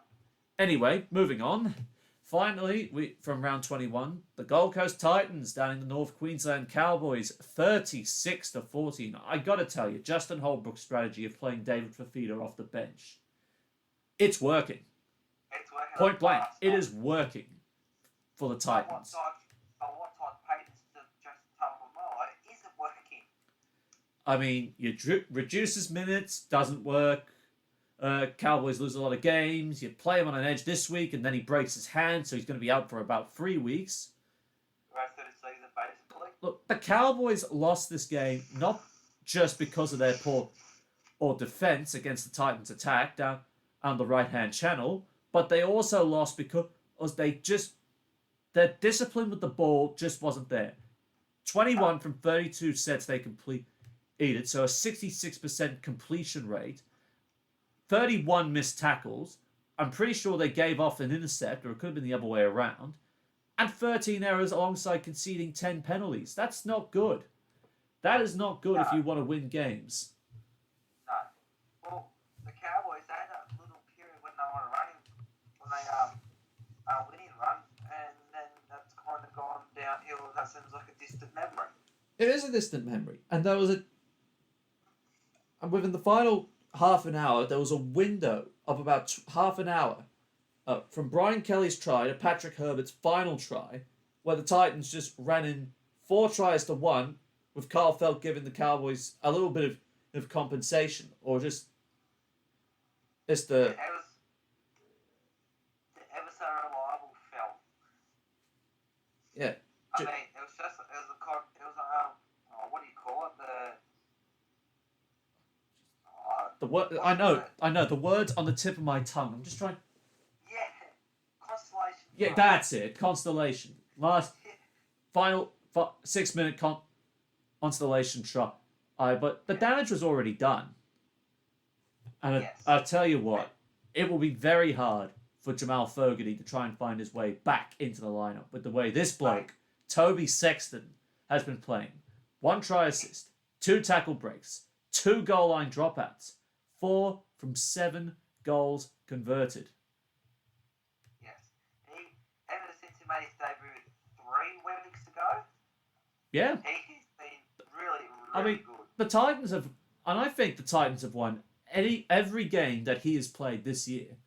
Anyway, moving on. Finally, from round 21, the Gold Coast Titans down in the North Queensland Cowboys, 36-14. I got to tell you, Justin Holbrook's strategy of playing David Fafita off the bench, it's working. It's working. Point blank, it is working for the Titans. But what Todd Payton's just told them, it isn't working. I mean, you reduce his minutes, doesn't work. Cowboys lose a lot of games. You play him on an edge this week, and then he breaks his hand, so he's going to be out for about 3 weeks. The rest of the season, basically. Look, the Cowboys lost this game not just because of their poor defense against the Titans' attack down on the right-hand channel, but they also lost because their discipline with the ball just wasn't there. 21 from 32 sets they completed, so a 66% completion rate. 31 missed tackles. I'm pretty sure they gave off an intercept, or it could have been the other way around. And 13 errors alongside conceding 10 penalties. That's not good. That is not good if you want to win games. No. Well, the Cowboys, they had a little period when they were running, when they are winning run, and then that's kind of gone downhill. That seems like a distant memory. It is a distant memory. And there was and within the final half an hour, there was a window of about half an hour from Brian Kelly's try to Patrick Herbert's final try, where the Titans just ran in 4 tries to 1, with Carl Felt giving the Cowboys a little bit of compensation, or just it's the. It was ever so reliable Felt. Yeah. I mean, it was what do you call it? The word I know the words on the tip of my tongue. I'm just trying. Yeah, Constellation. Yeah, that's it. Constellation. Last final 6-minute Constellation try. But the damage was already done. And Yes. I'll tell you what, it will be very hard for Jamal Fogarty to try and find his way back into the lineup with the way this bloke, Toby Sexton, has been playing. 1 try assist, 2 tackle breaks, 2 goal line dropouts, 4 from 7 goals converted. Yes. Ever since he made his debut 3 weeks ago, Yeah. he's been really I mean, good. the Titans have, and I think the Titans have won every game that he has played this year.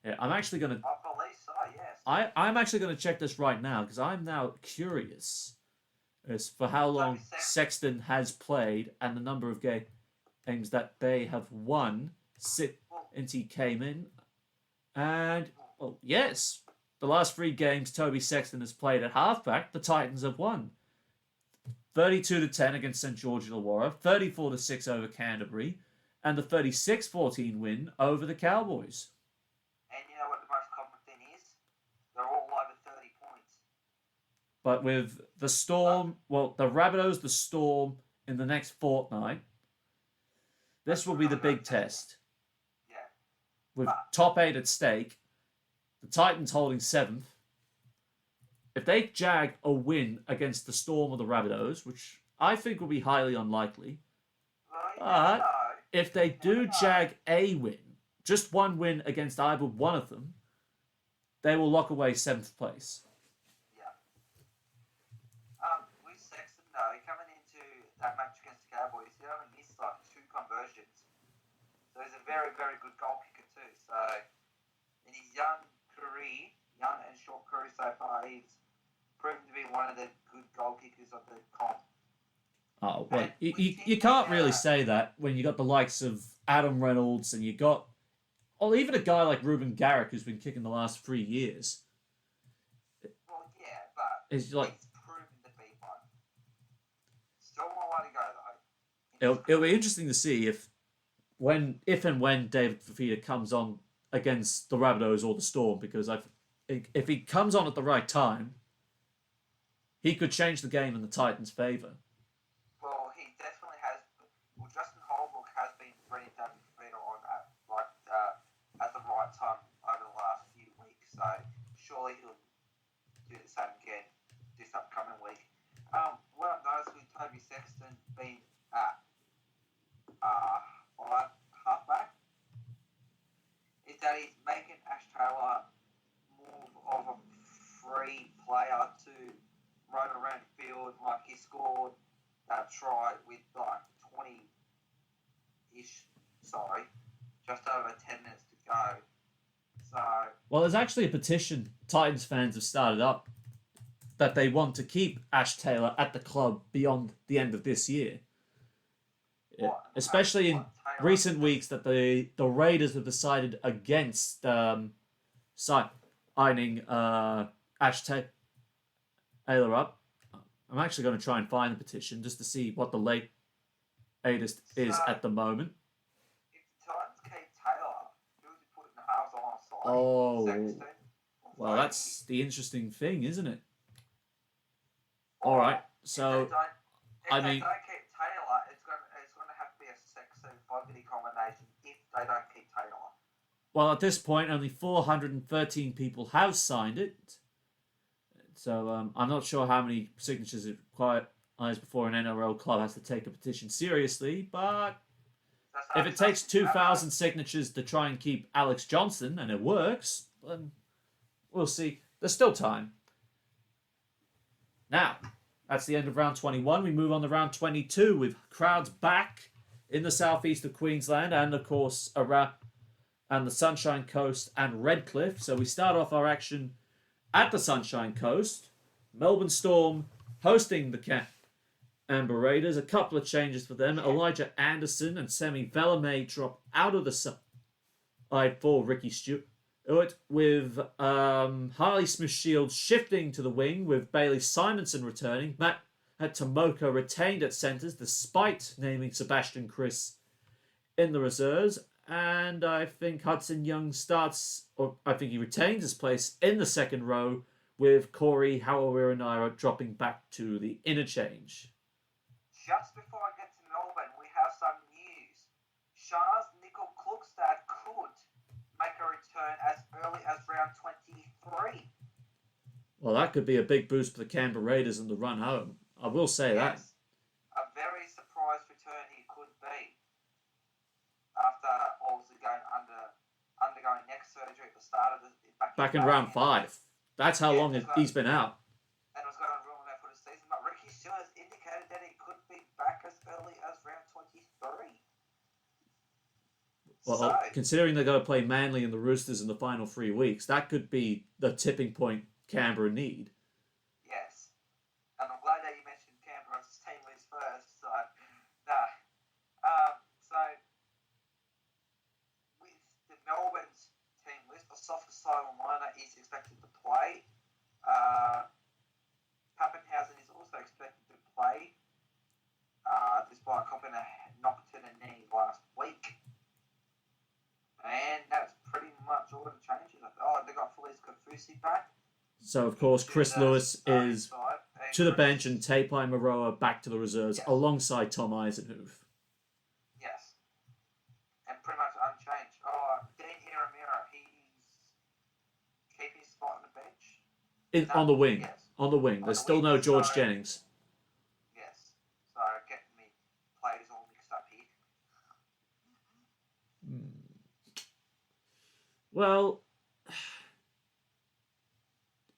Yeah, I'm actually going to. I believe so, yes. I'm actually going to check this right now because I'm now curious as for how long Sexton has played and the number of games that they have won since he came in. And, well, yes, the last 3 games Toby Sexton has played at halfback, the Titans have won. 32-10 against St. George Illawarra, 34-6 over Canterbury, and the 36-14 win over the Cowboys. And you know what the most common thing is? They're all over 30 points. But with the Storm, the Rabbitohs, the Storm in the next fortnight, this will be the big test. Yeah. With top 8 at stake, the Titans holding 7th. If they jag a win against the Storm or the Rabbitohs, which I think will be highly unlikely, but if they do jag a win, just 1 win against either one of them, they will lock away 7th place. Yeah. versions. So he's a very, very good goal kicker too. So in his young and short career so far, he's proven to be one of the good goal kickers of the comp. Oh, well, you can't really say that when you got the likes of Adam Reynolds and you got, or even a guy like Ruben Garrick who's been kicking the last 3 years. Well, yeah, but he's proven to be one. Still a while to go though. It'll be interesting to see if and when David Fafita comes on against the Rabbitohs or the Storm, because if he comes on at the right time, he could change the game in the Titans' favour. Well, he definitely has. Well, Justin Holbrook has been bringing David Fafita on at the right time over the last few weeks, so surely he'll do the same again this upcoming week. What I've noticed with Toby Sexton being at halfback is that he's making Ash Taylor more of a free player to run around the field. Like he scored that try with like 20-ish, just over 10 minutes to go. So, well, there's actually a petition Titans fans have started up that they want to keep Ash Taylor at the club beyond the end of this year. Especially in recent weeks that the Raiders have decided against signing Ash Taylor up. I'm actually going to try and find the petition just to see what the latest is at the moment. If the Titans keep Taylor, who's he putting halves on side? Oh, Sexton? Well, that's the interesting thing, isn't it? All right, so if they don't keep Taylor, it's going to have to be a Sexton Fogarty combination if they don't keep Taylor. Well, at this point, only 413 people have signed it. So I'm not sure how many signatures it requires before an NRL club has to take a petition seriously, but if it takes 2,000 signatures to try and keep Alex Johnson and it works, then we'll see. There's still time. Now, that's the end of round 21. We move on to round 22 with crowds back in the southeast of Queensland and, of course, around the Sunshine Coast and Redcliffe. So we start off our action at the Sunshine Coast. Melbourne Storm hosting the Canberra Raiders. A couple of changes for them. Elijah Anderson and Semi Velame drop out of the side for Ricky Stewart, with Harley Smith-Shields shifting to the wing, with Bailey Simonson returning. Matt Tomoko retained at centres despite naming Sebastian Chris in the reserves. And I think Hudson Young starts, or I think he retains his place in the second row, with Corey Hawawiranira dropping back to the interchange. Just before I get to Melbourne, we have some news. Shah's Nickel Klukstad could make a return as early as round 23. Well, that could be a big boost for the Canberra Raiders in the run home. I will say that. A very surprise return he could be. After obviously undergoing neck surgery at the start of back in round 5. That's how long he's been out. And it was going to ruin that for the season. But Ricky Stewart has indicated that he could be back as early as round 23. Well, considering they're going to play Manly and the Roosters in the final 3 weeks, that could be the tipping point Canberra need. Yes. And I'm glad that you mentioned Canberra's team list first. So, so with the Melbourne's team list, Asafa Solomona is expected to play. Pappenhausen is also expected to play, despite copping a knock to the knee last week. And that's pretty much all the changes. They got Felice Kafusi back. So, of course, Chris Lewis is to the bench and Tapai Maroa back to the reserves alongside Tom Eisenhuth. Yes. And pretty much unchanged. Dean Iramira, he's keeping his spot on the bench. On the wing. Yes. On the wing. There's still no George Jennings. Yes. So, getting me players all mixed up here. Well,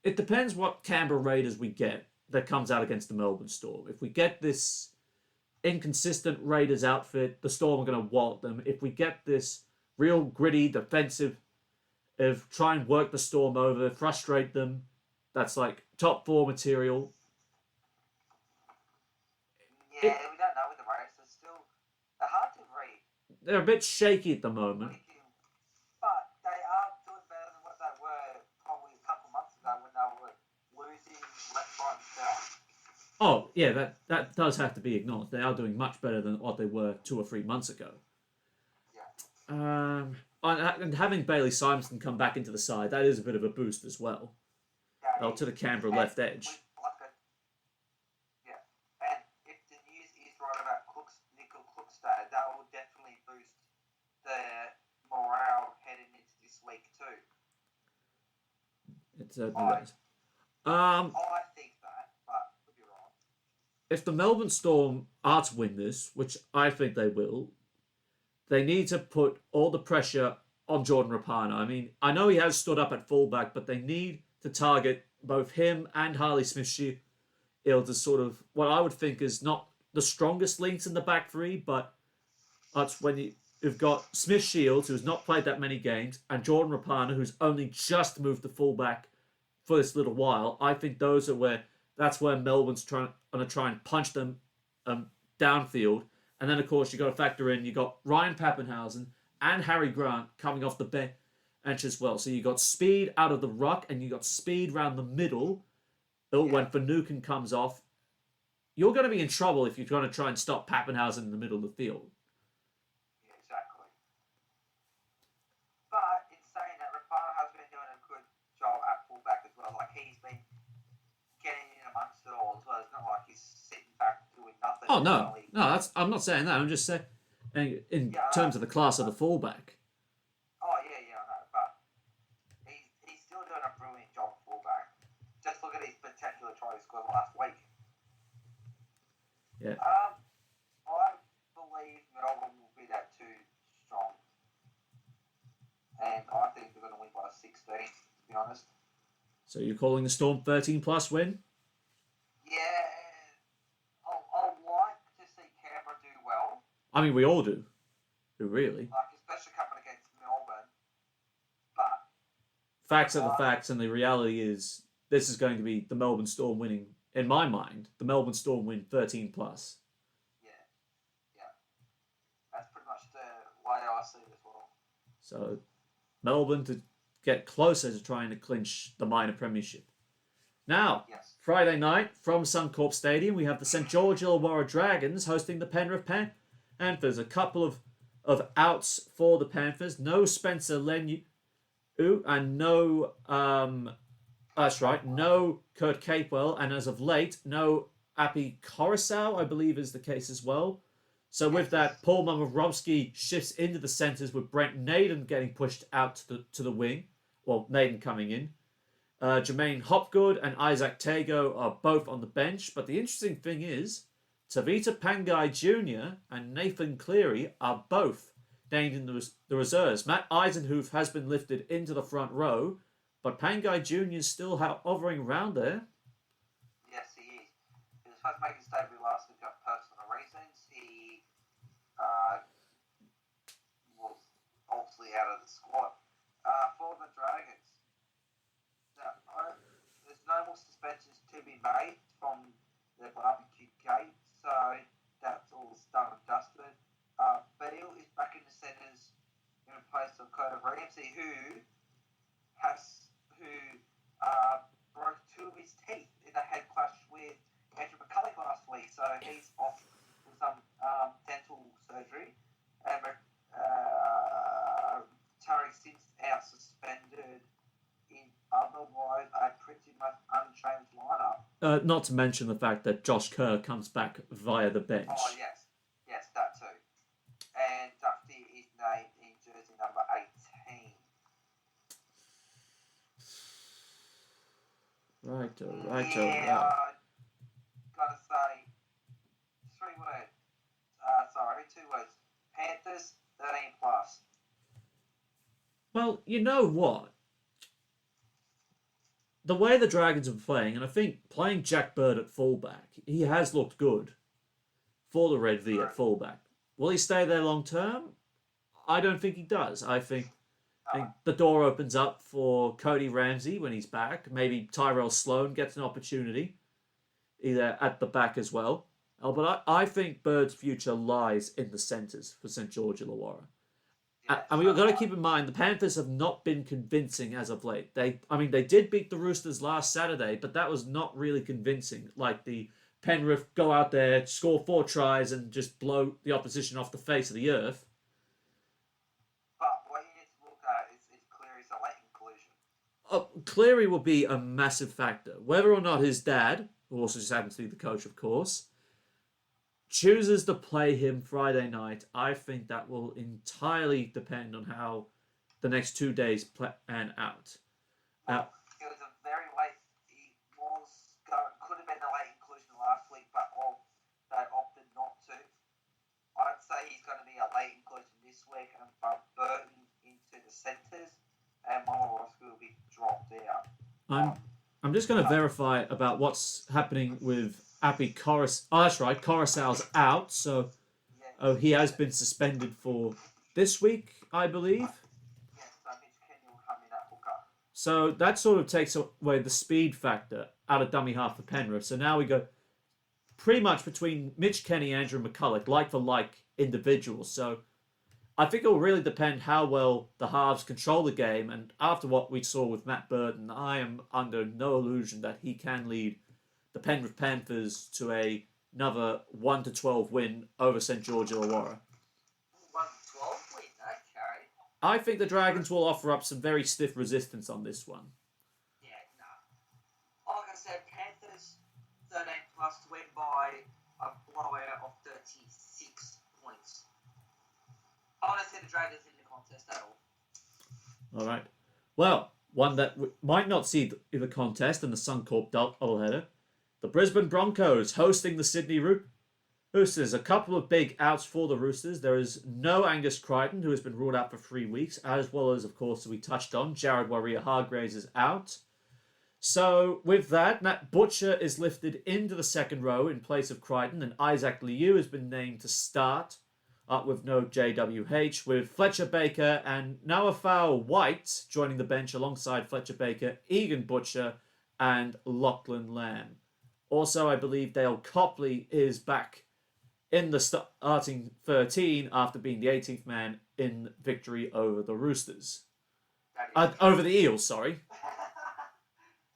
it depends what Canberra Raiders we get that comes out against the Melbourne Storm. If inconsistent Raiders outfit, the Storm are going to wallop them. If we get this real gritty defensive of try and work the Storm over, frustrate them, that's like top 4 material. Yeah, we don't know with the Raiders. They're hard to read. They're a bit shaky at the moment. But they are doing better than what they were probably a couple months ago when they were losing left, right, and south. Oh, yeah, that does have to be acknowledged. They are doing much better than what they were 2 or 3 months ago. Yeah. And having Bailey Simonson come back into the side, that is a bit of a boost as well. Yeah, To the Canberra left edge. Yeah, and if the news is right about Nickel Klookstad, that will definitely boost the morale heading into this week too. It certainly does. I think that, but could be wrong. If the Melbourne Storm are to win this, which I think they will, they need to put all the pressure on Jordan Rapana. I mean, I know he has stood up at fullback, but they need to target both him and Harley Smith-Shield to sort of what I would think is not the strongest links in the back three, but that's when you've got Smith-Shields, who's not played that many games, and Jordan Rapana, who's only just moved to fullback for this little while. I think that's where Melbourne's going to try and punch them downfield. And then, of course, you've got to factor in, you've got Ryan Pappenhausen and Harry Grant coming off the bench as well. So you've got speed out of the ruck and you've got speed around the middle. When Finucane comes off, you're going to be in trouble if you're going to try and stop Pappenhausen in the middle of the field. Yeah, exactly. But in saying that, Rapana has been doing a good job at fullback as well. Like, he's been getting in amongst it all as well. It's not like he's sitting back doing nothing. Oh, no. No, I'm not saying that. I'm just saying in terms of the class of the fullback. Oh, yeah, I know. But he's still doing a brilliant job fullback. Just look at his spectacular try he scored last week. Yeah. I believe Melbourne will be that too strong. And I think they're going to win by 16, to be honest. So you're calling the Storm 13-plus win? Yeah. I'd like to see Canberra do well. I mean, we all do. Really. Like, especially coming against Melbourne. But facts are the facts, and the reality is this is going to be the Melbourne Storm winning, in my mind, the Melbourne Storm win 13-plus. Yeah. That's pretty much the way I see it as well. So, Melbourne to get closer to trying to clinch the minor premiership. Now, yes. Friday night from Suncorp Stadium, we have the St George Illawarra Dragons hosting the Penrith Panthers. A couple of outs for the Panthers. No Spencer Leniu and no that's right, no Kurt Capewell, and as of late, no Api Coruscant, I believe is the case as well. So with that, Paul Momorowski shifts into the centres with Brent Naden getting pushed out to the wing. Well, Naden coming in. Jermaine Hopgood and Isaac Tago are both on the bench. But the interesting thing is, Tavita Pangai Jr. and Nathan Cleary are both named in the reserves. Matt Eisenhuth has been lifted into the front row, but Pangai Jr. is still hovering around there. Yes, he is. He was supposed to make his debut last week for personal reasons. He was obviously out of the squad. For the Dragons, there's no more suspensions to be made from the barbecue gate, so that's all done and dusted. Beale is back in the centres in place of Coda Ramsey, who broke 2 of his teeth in a head clash with Andrew McCulloch last week, so he's off with some dental surgery. And Tariq Sims out suspended in otherwise a pretty much unchanged lineup. Not to mention the fact that Josh Kerr comes back via the bench. Oh, yes, that too. And Dufty is named in jersey number 18. Right. Yeah, gotta say, 3 words. 2 words. Panthers, 13-plus. Well, you know what? The way the Dragons are playing, and I think playing Jack Bird at fullback, he has looked good for the Red V at fullback. Will he stay there long term? I don't think he does. I think the door opens up for Cody Ramsey when he's back. Maybe Tyrell Sloan gets an opportunity, either at the back as well. But I think Bird's future lies in the centres for St George Illawarra. And we've got to keep in mind the Panthers have not been convincing as of late. They did beat the Roosters last Saturday, but that was not really convincing. Like the Penrith go out there, score 4 tries, and just blow the opposition off the face of the earth. But what you need to look at is Cleary's a late inclusion. Cleary will be a massive factor. Whether or not his dad, who also just happens to be the coach, of course, chooses to play him Friday night, I think that will entirely depend on how the next 2 days plan out. It was a very late. Could have been a late inclusion last week, but they opted not to. I'd say he's going to be a late inclusion this week and bump Burton into the centres, and Momorowski will be dropped out. I'm just going to verify about what's happening with Appy Corus. Oh, that's right. Coruscant's out, so he has been suspended for this week, I believe. Yes, so Mitch Kenny will come in at hooker. So that sort of takes away the speed factor out of dummy half for Penrith. So now we go pretty much between Mitch Kenny and Andrew McCulloch, like for like individuals. So I think it will really depend how well the halves control the game. And after what we saw with Matt Burton, I am under no illusion that he can lead the Penrith Panthers to another 1-12 win over St George Illawarra. 1-12 win, okay. I think the Dragons will offer up some very stiff resistance on this one. Yeah, no. Like I said, Panthers 13 plus to win by a blowout of 36 points. I want to see the Dragons in the contest at all. All right. Well, one that might not see the contest in the Suncorp doubleheader. The Brisbane Broncos hosting the Sydney Roosters. A couple of big outs for the Roosters. There is no Angus Crichton, who has been ruled out for 3 weeks, as well as, of course, we touched on, Jared Warrior-Hargreaves is out. So, with that, Nat Butcher is lifted into the second row in place of Crichton, and Isaac Liu has been named to start with no JWH, with Fletcher Baker and Nawafau White joining the bench alongside Fletcher Baker, Egan Butcher, and Lachlan Lamb. Also, I believe Dale Copley is back in the starting 13 after being the 18th man in victory over the Roosters. Over the Eels, sorry.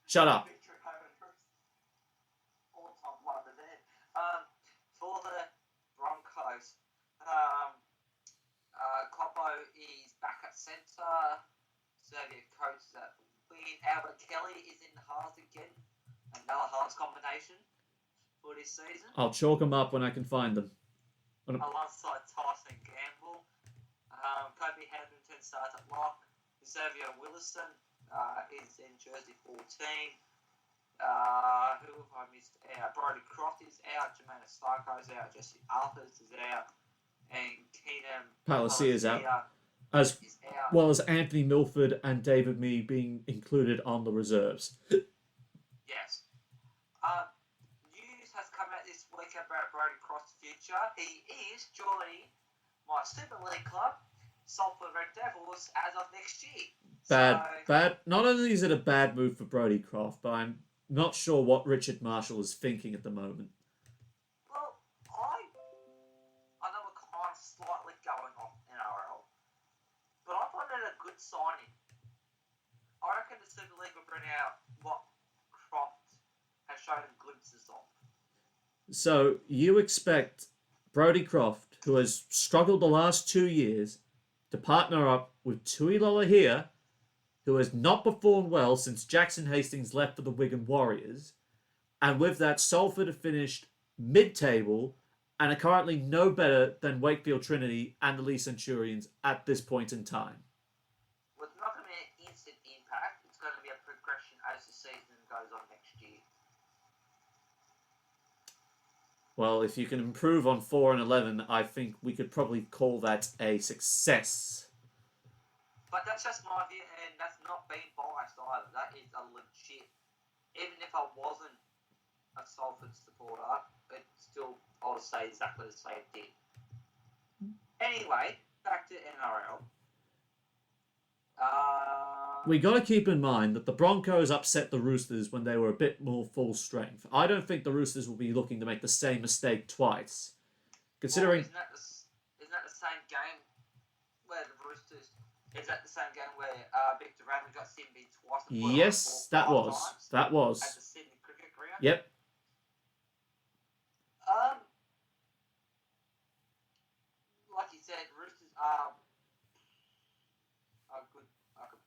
Shut up. For the Broncos, Coppo is back at centre. Xavier Coates is at wing. Albert Kelly is in the halves again. Another halves combination for this season. I'll chalk them up when I can find them. Alongside Tyson Gamble. Kobe Hamilton starts at lock. Xavier Willison is in jersey 14. Who have I missed out? Brody Croft is out. Jermaine Starko is out. Jesse Arthurs is out. And Keenan Palacia is out. As well as Anthony Milford and David Mee being included on the reserves. Yes. News has come out this week about Brody Croft's future. He is joining my Super League club, Salford Red Devils, as of next year. Bad. Not only is it a bad move for Brody Croft, but I'm not sure what Richard Marshall is thinking at the moment. Well, I know we're kind of slightly going off NRL, but I find it a good signing. I reckon the Super League will bring out what Croft has shown glimpses of. So you expect Brody Croft, who has struggled the last 2 years, to partner up with Tui Lolohea, who has not performed well since Jackson Hastings left for the Wigan Warriors, and with that, Salford have finished mid-table and are currently no better than Wakefield Trinity and the Lee Centurions at this point in time. Well, it's not going to be an instant impact. It's going to be a progression as the season goes on next year. Well, if you can improve on 4 and 11, I think we could probably call that a success. But that's just my view, and that's not being biased either. That is a legit. Even if I wasn't a Salford supporter, it still, I would say, exactly the same thing. Anyway, back to NRL. We got to keep in mind that the Broncos upset the Roosters when they were a bit more full strength. I don't think the Roosters will be looking to make the same mistake twice. Considering... Isn't that the same game where the Roosters... Is that the same game where Victor Radley got Sydney twice? Yes, that was. That was. At the Sydney Cricket Ground? Yep. Like you said, Roosters are a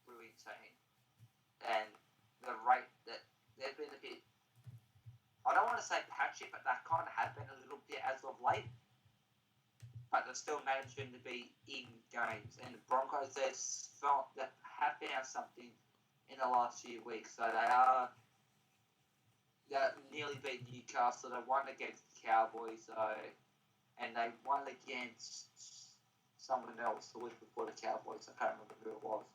brilliant team. And the rate that they've been a bit... I don't want to say patchy, but they kind of have been a little bit as of late. But they're still managing to be in games. And the Broncos, they have found something in the last few weeks. So they nearly beat Newcastle. They won against the Cowboys. And they won against someone else the week before the Cowboys. I can't remember who it was.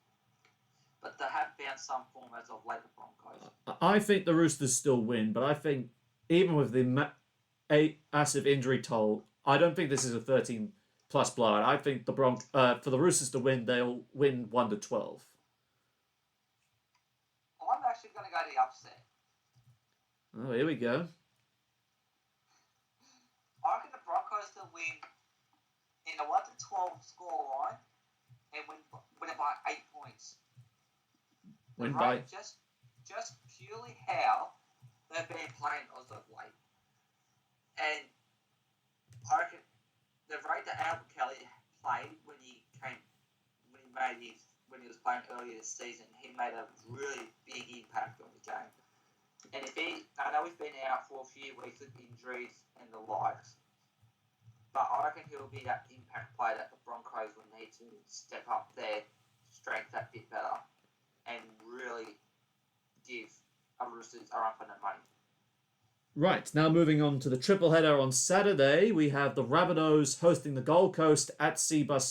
But they have found some form as of late, the Broncos. I think the Roosters still win, but I think even with the massive injury toll, I don't think this is a 13-plus blowout. I think for the Roosters to win, they'll win 1-12. I'm actually going to go the upset. Oh, here we go. I reckon the Broncos will win in a 1-12 scoreline and win it by 8 points. Win by... Just purely how they've been playing as of late. And I reckon the rate that Albert Kelly played when he was playing earlier this season, he made a really big impact on the game. And I know he's been out for a few weeks with injuries and the likes, but I reckon he'll be that impact player that the Broncos will need to step up their strength that bit better and really give a Roosters a run for their money. Right, now moving on to the triple header on Saturday, we have the Rabbitohs hosting the Gold Coast at Cbus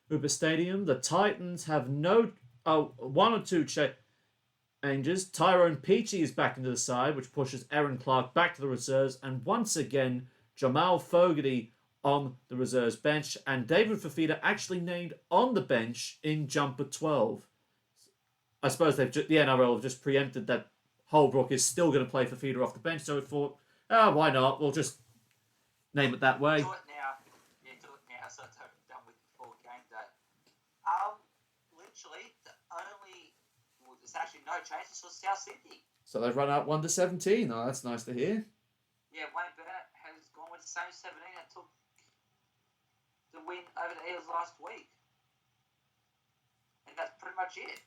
Super Stadium. The Titans have one or two changes. Tyrone Peachey is back into the side, which pushes Aaron Clark back to the reserves, and once again, Jamal Fogarty on the reserves bench, and David Fafita actually named on the bench in jumper 12. I suppose the NRL have just preempted that Holbrook is still going to play Fafita off the bench, so it thought, why not? We'll just name it that way. Do it now. Yeah, do it now, so it's done with before game day. Literally, there's actually no changes for South Sydney. So they've run out 1-17. Oh, that's nice to hear. Yeah, Wayne Bennett has gone with the same 17 that took the win over the Eels last week. And that's pretty much it.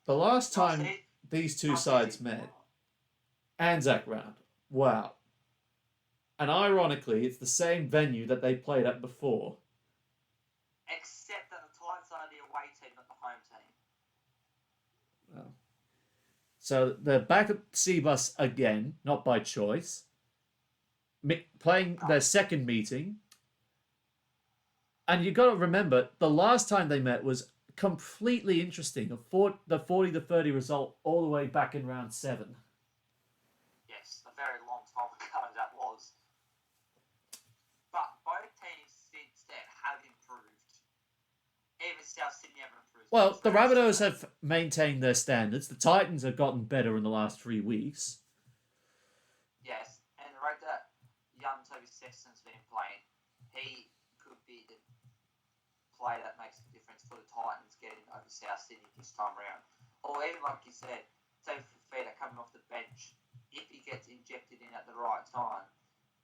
The last time these two sides met, Anzac round. Wow. And ironically, it's the same venue that they played at before. Except that the Titans are the away team, not the home team. Well, so they're back at Cbus again, not by choice. Playing their second meeting. And you've got to remember, the last time they met was completely interesting. The 40-30 result all the way back in round 7. Yes, a very long time ago that was. But both teams since then have improved. Even South Sydney have improved. Well, the Rabbitohs have maintained their standards. The Titans have gotten better in the last 3 weeks. Yes, and the rate that young Toby Sexton's been playing, he could be the player that makes a difference for the Titans getting over South Sydney this time around. Or even like you said, David Fafita coming off the bench, if he gets injected in at the right time,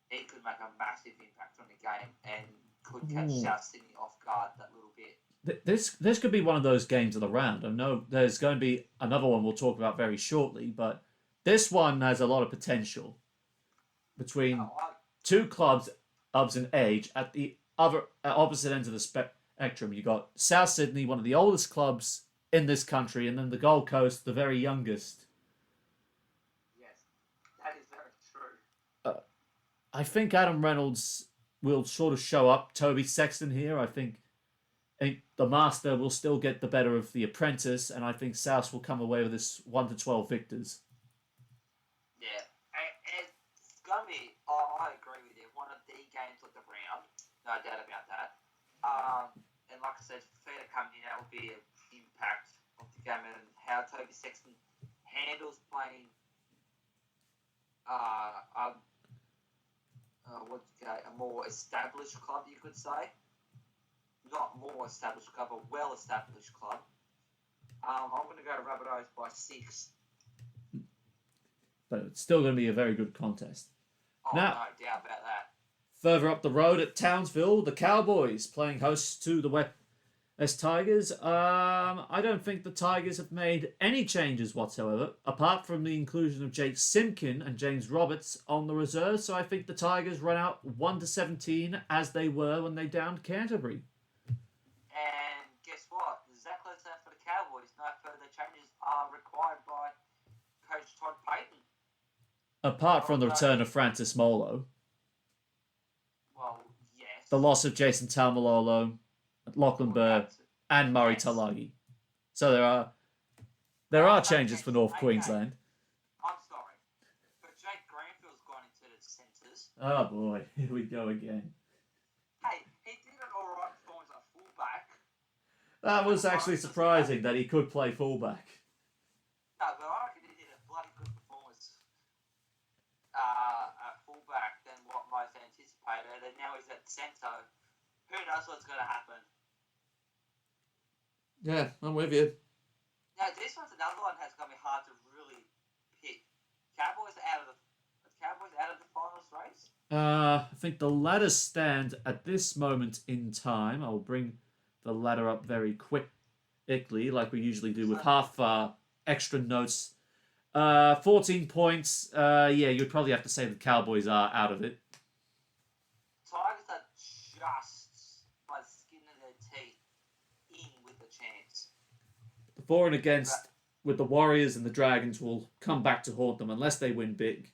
he could make a massive impact on the game and could catch South Sydney off guard that little bit. This could be one of those games of the round. I know there's going to be another one we'll talk about very shortly, but this one has a lot of potential between two clubs in age at the opposite ends of the spectrum. You got South Sydney, one of the oldest clubs in this country, and then the Gold Coast, the very youngest. Yes, that is very true. I think Adam Reynolds will sort of show up Toby Sexton here. I think the Master will still get the better of the Apprentice, and I think South will come away with this 1-12 victors. Yeah, and no doubt about that. And like I said, Fafita coming in, that will be an impact of the game and how Toby Sexton handles playing a more established club, you could say. Not more established club, a well-established club. I'm going to go to Rabbitohs by 6. But it's still going to be a very good contest. Oh, Now, no doubt about that. further up the road at Townsville, the Cowboys playing host to the West Tigers. I don't think the Tigers have made any changes whatsoever, apart from the inclusion of Jake Simkin and James Roberts on the reserve. So I think the Tigers run out 1-17 as they were when they downed Canterbury. And guess what? Exactly the same for the Cowboys. No further changes are required by Coach Todd Payton. Apart from the return of Francis Molo, Well, yes. the loss of Jason Taumalolo, Lachlan Burr, and Murray Talagi. So there are changes for North Queensland. I'm sorry, but Jake Granville's gone into the centres. Oh boy, here we go again. Hey, he did an alright performance at fullback. That was actually surprising that he could play fullback. No, but I reckon he did a bloody good performance at fullback than what most anticipated, and now he's at centre. Who knows what's going to happen? Yeah, I'm with you. Now, this one's another one that's going to be hard to really pick. Cowboys out of the finals race? I think the ladder stand at this moment in time. I'll bring the ladder up very quickly, like we usually do with half extra notes. 14 points. Yeah, you'd probably have to say the Cowboys are out of it. Tigers are just by the skin of their teeth in with a chance. The for and against with the Warriors and the Dragons will come back to haunt them unless they win big.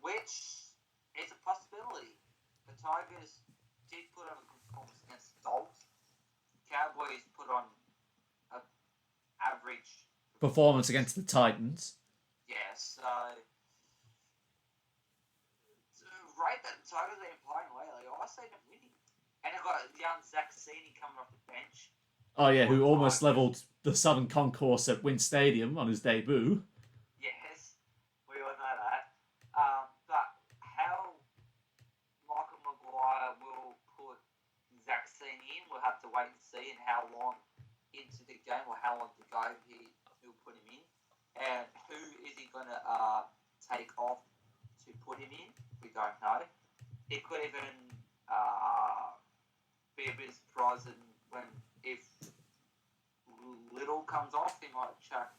Which is a possibility. The Tigers did put on a good performance against the Dogs. Cowboys put on an average Performance against the Titans. Yes, so right that the Tigers have been playing lately. I see them winning. And they've got young Zach Sini coming off the bench. Oh yeah, who almost levelled the Southern Concourse at Wynn Stadium on his debut. Yes, we all know that. But how Michael Maguire will put Zach Sini in, we'll have to wait and see, and how long into the game or how long to go he'll put him in. And who is he going to take off to put him in? We don't know. It could even be a bit surprising if Little comes off, he might chuck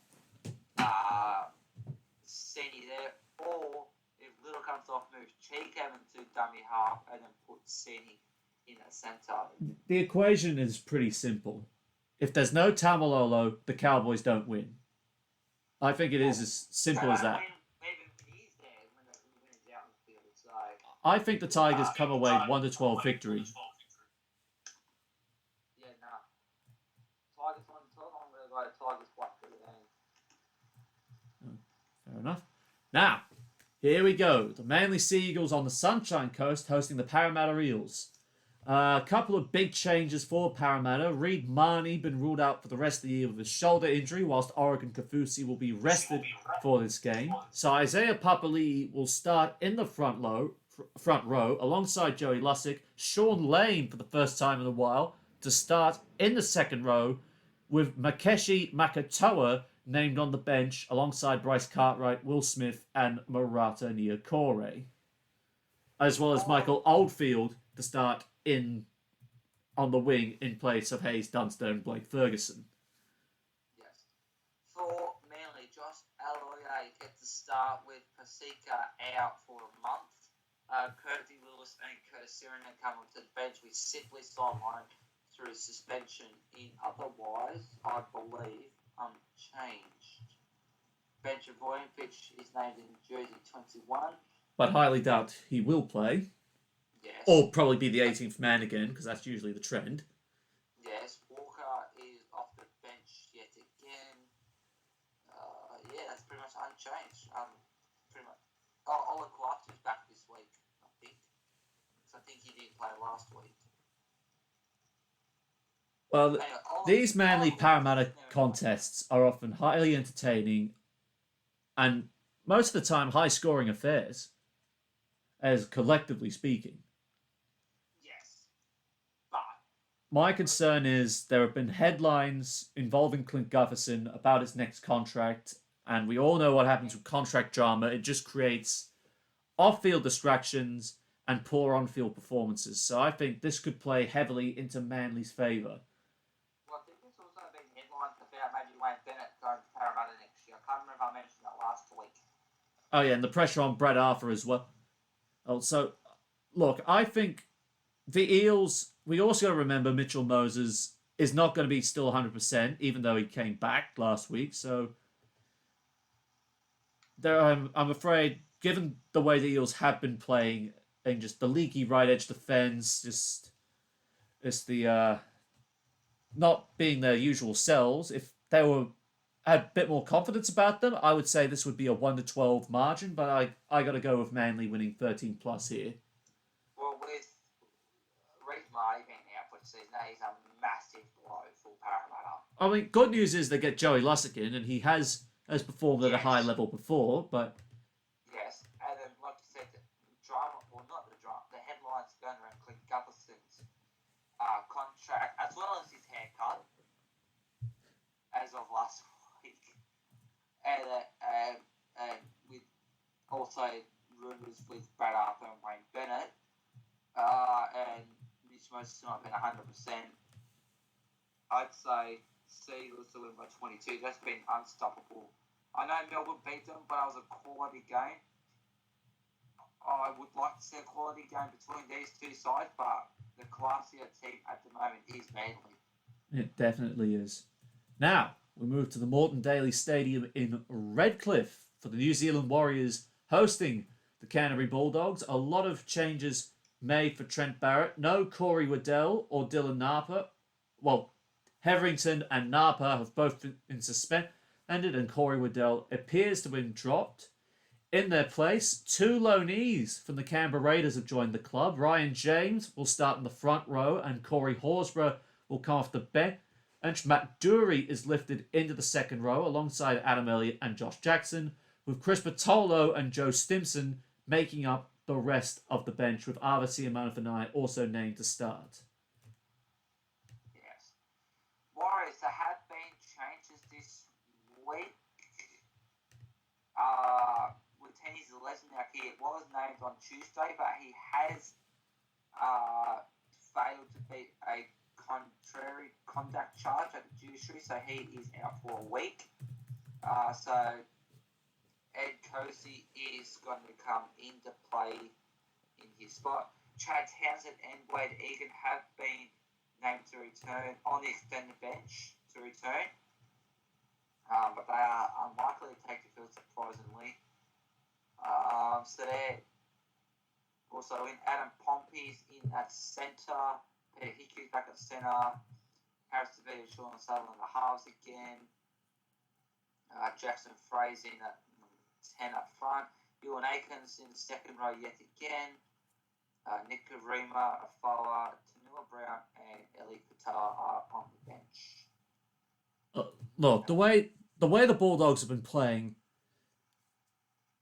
Seni there, or if Little comes off, move Cheekham into dummy half and then put Seni in the centre. The equation is pretty simple. If there's no Tamalolo, the Cowboys don't win. I think it is as simple as that. I think the Tigers come away 1-12 victory. Yeah, nah. Tigers 1-12, I'm going to go Tigers black for the game. Fair enough. Now, here we go. The Manly Sea Eagles on the Sunshine Coast hosting the Parramatta Eels. A couple of big changes for Parramatta. Reid Marnie been ruled out for the rest of the year with a shoulder injury, whilst Oregon Kaufusi will be rested for this game. So Isaiah Papali'i will start in the front row alongside Joey Lussick. Sean Lane for the first time in a while to start in the second row, with Makeshi Makatoa named on the bench alongside Bryce Cartwright, Will Smith and Murata Niokore, as well as Michael Oldfield to start on the wing in place of Hayes Dunster and Blake Ferguson. Yes. For Manly, Josh Aloiai gets to start with Pasika out for a month. Curtis Lewis and Curtis Sirenen come onto the bench with simply sidelined through suspension. Otherwise, I believe, unchanged. Bench of Voynovich is named in jersey 21. But highly doubt he will play. Yes. Or probably be the 18th man again, because that's usually the trend. Yes, Walker is off the bench yet again. Yeah, that's pretty much unchanged. Pretty much. Ola Kouafu's back this week, I think. So I think he didn't play last week. Well, Anyway, these Manly Parramatta contests are often highly entertaining and most of the time high-scoring affairs, as collectively speaking. Yes, but My concern is there have been headlines involving Clint Gutherson about his next contract, and we all know what happens with contract drama. It just creates off-field distractions and poor on-field performances. So I think this could play heavily into Manly's favour. well, I think there's also been headlines about maybe Wayne Bennett going to Parramatta next year. I can't remember if I mentioned that last week. Oh yeah, and the pressure on Brett Arthur as well. Also, look, I think the Eels. We also got to remember Mitchell Moses is not going to be still 100%, even though he came back last week. So, there, I'm afraid, given the way the Eels have been playing and just the leaky right edge defense, just the not being their usual selves. If they had a bit more confidence about them, I would say this would be a 1-12 margin. But I got to go with Manly winning 13 plus here. Well, with Reece Marty being out for the season, that is a massive blow for Parramatta. I mean, good news is they get Joey Lussick in, and he has performed at a high level before. But yes, and then like you said, the drama, well not the drama, the headlines going around Clint Gutherson's contract as well as his haircut as of last week, and with also rumours with Brad Arthur and Wayne Bennett, and Mitch Moses not been 100%. I'd say Seagulls to win by 22. That's been unstoppable. I know Melbourne beat them, but it was a quality game. I would like to see a quality game between these two sides, but the classier team at the moment is Manly. it definitely is. Now, we move to the Moreton Daily Stadium in Redcliffe for the New Zealand Warriors hosting the Canterbury Bulldogs. A lot of changes made for Trent Barrett. No Corey Waddell or Dylan Napa. Well, Hetherington and Napa have both been suspended, and Corey Waddell appears to have been dropped. In their place, two loanees from the Canberra Raiders have joined the club. Ryan James will start in the front row, and Corey Horsburgh will come off the bench. Matt Dury is lifted into the second row alongside Adam Elliott and Josh Jackson, with Chris Patolo and Joe Stimson making up the rest of the bench, with Arvasi and Manafanai also named to start. Yes. Warriors, there have been changes this week. With Tenny's Lesniak, he was named on Tuesday, but he has failed to beat a contrary conduct charge at the judiciary, so he is out for a week. So Ed Cozy is going to come into play in his spot. Chad Townsend and Wade Egan have been named to return on the extended bench to return, but they are unlikely to take the field surprisingly. So they're also in Adam Pompey's in at centre. Peter Hickey's back at centre. Harris DeVito, Sean Sutherland in the halves again. Jackson Fraser in at 10 up front. Ewan Akins in the second row yet again. Nick Karima, Afoa, Tanua Brown, and Ellie Patar are on the bench. Look, the way the Bulldogs have been playing,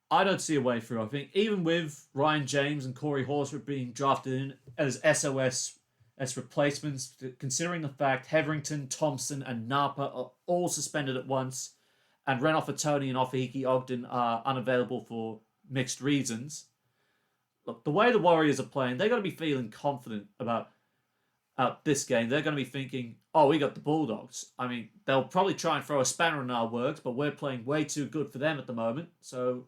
I don't see a way through. I think even with Ryan James and Corey Horsburgh being drafted in as SOS as replacements, considering the fact Hetherington, Thompson, and Napa are all suspended at once, and Renofa Tony and Ofahiki Ogden are unavailable for mixed reasons. Look, the way the Warriors are playing, they're going to be feeling confident about this game. They're going to be thinking, oh, we got the Bulldogs. I mean, they'll probably try and throw a spanner in our works, but we're playing way too good for them at the moment. So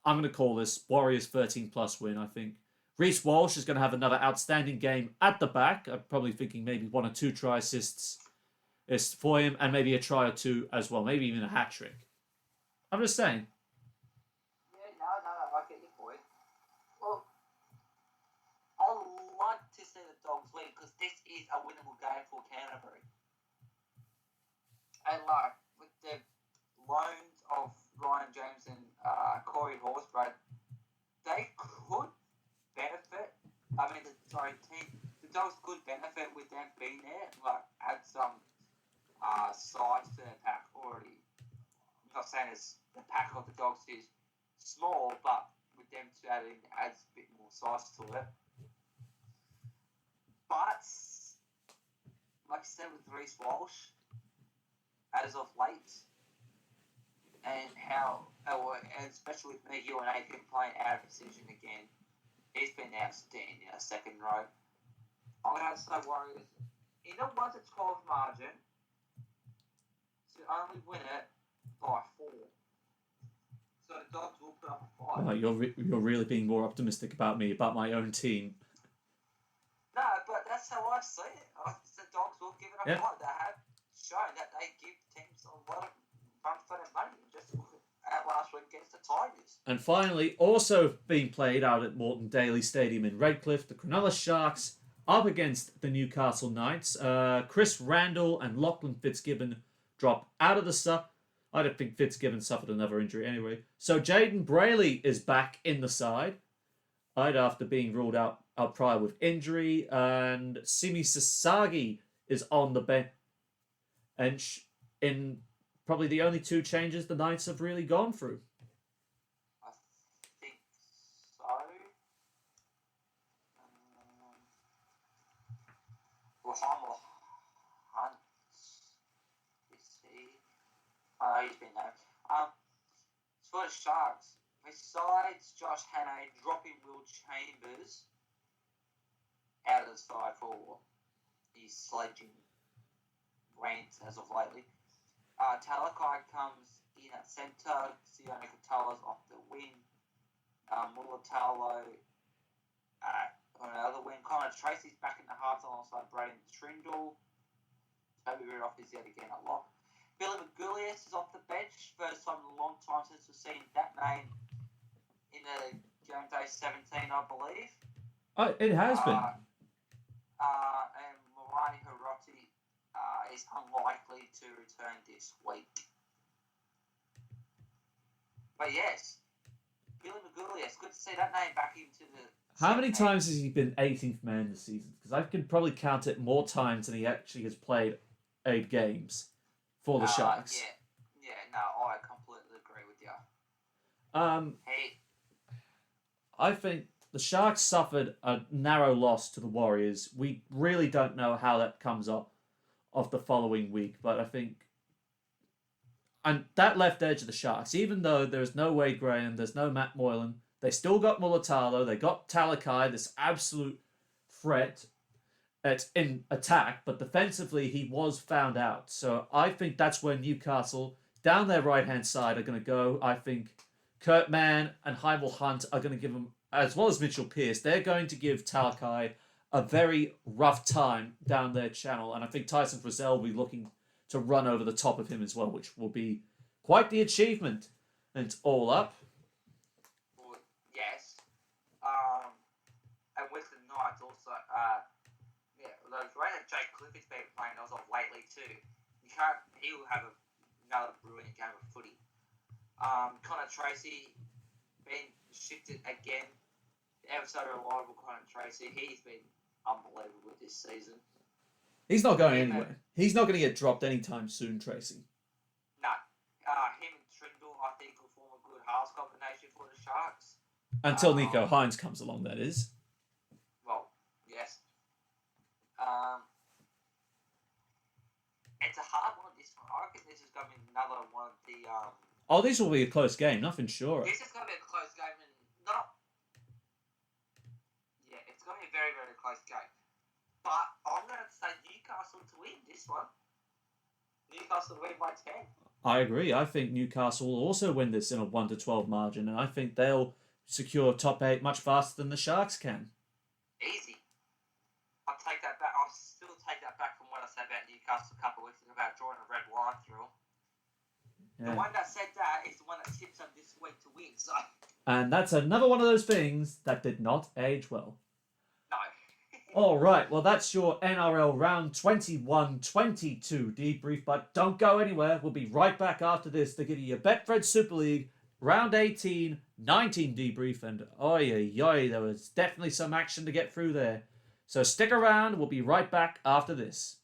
I'm going to call this Warriors 13-plus win, I think. Reece Walsh is going to have another outstanding game at the back. I'm probably thinking maybe 1 or 2 try assists for him, and maybe a try or 2 as well. Maybe even a hat-trick. I'm just saying. Yeah, no, I get your point. Well, I like to see the Dogs win because this is a winnable game for Canterbury. And like, with the loans of Ryan James and Corey Horsburgh, they could benefit. I mean, the saying it's the pack of the Dogs is small, but with them two adding adds a bit more size to it. But like I said with Reece Walsh, as of late, and especially with Miguel and Aiken playing out of position again, he's been outstanding in a second row. I'm going to say Warriors in a 1 to 12 margin to only win it by 4. So the Dogs will put up a 5. Wow, you're really being more optimistic about me, about my own team. No, but that's how I see it. The Dogs will give it a 5. They have shown that they give teams a lot of run for their money. Just at last week against the Tigers. And finally, also being played out at Morton Daly Stadium in Redcliffe, the Cronulla Sharks up against the Newcastle Knights. Chris Randall and Lachlan Fitzgibbon drop out of the sub. I don't think Fitzgibbon suffered another injury anyway. So Jaden Brayley is back in the side. After being ruled out prior with injury. And Simi Sasagi is on the bench in probably the only 2 changes the Knights have really gone through. I think so. Rahama Hunt. Is he? He's been there. For the Sharks, besides Josh Hannay dropping Will Chambers out of the side for his sledging rants as of lately, Talakai comes in at centre, Sione Katala's off the wing, Mulatalo on another wing, Connor Tracy's back in the half alongside Braden Trindle, Toby Rudolph is yet again a lock. Billy Magulius is off the bench. First time in a long time since we've seen that name in a game day 17, I believe. It has been. And Morani Hiroti is unlikely to return this week. But yes, Billy Magulius, good to see that name back into the... How many times has he been 18th man this season? Because I can probably count it more times than he actually has played 8 games for the Sharks. No, I completely agree with you. I think the Sharks suffered a narrow loss to the Warriors. We really don't know how that comes off the following week, but I think... And that left edge of the Sharks, even though there's no Wade Graham, there's no Matt Moylan, they still got Mulatalo, they got Talakai, this absolute threat in attack, but defensively he was found out. So I think that's where Newcastle, down their right-hand side, are going to go. I think Kurt Mann and Heimel Hunt are going to give him, as well as Mitchell Pearce, they're going to give Talakai a very rough time down their channel. And I think Tyson Frizzell will be looking to run over the top of him as well, which will be quite the achievement. And it's all up. Well, yes. And with the Knights also, those right that Jake Clifford's been playing as of lately too. He will have another brilliant game of footy. Connor Tracy been shifted again. Ever so reliable Connor Tracy. He's been unbelievable this season. He's not going anywhere. He's not going to get dropped anytime soon, Tracy. No. Him and Trindle, I think, will form a good halves combination for the Sharks. Until Nico Hines comes along, that is. Well, yes. It's a hard one, this one. I reckon this is going to be another one of the... This will be a close game, nothing sure. This is going to be a close game and not... Yeah, it's going to be a very, very close game. But I'm going to say Newcastle to win this one. Newcastle win by 10. I agree. I think Newcastle will also win this in a 1 to 12 margin, and I think they'll secure top 8 much faster than the Sharks can. Easy. I'll take that back. I'll still take that back from what I said about Newcastle a couple of weeks ago about drawing a red line through. Yeah. The one that said that is the one that tips them this week to win. So. And that's another one of those things that did not age well. No. All right, well, that's your NRL round 21-22 debrief, but don't go anywhere. We'll be right back after this to give you your Betfred Super League round 18-19 debrief, and there was definitely some action to get through there. So stick around, we'll be right back after this.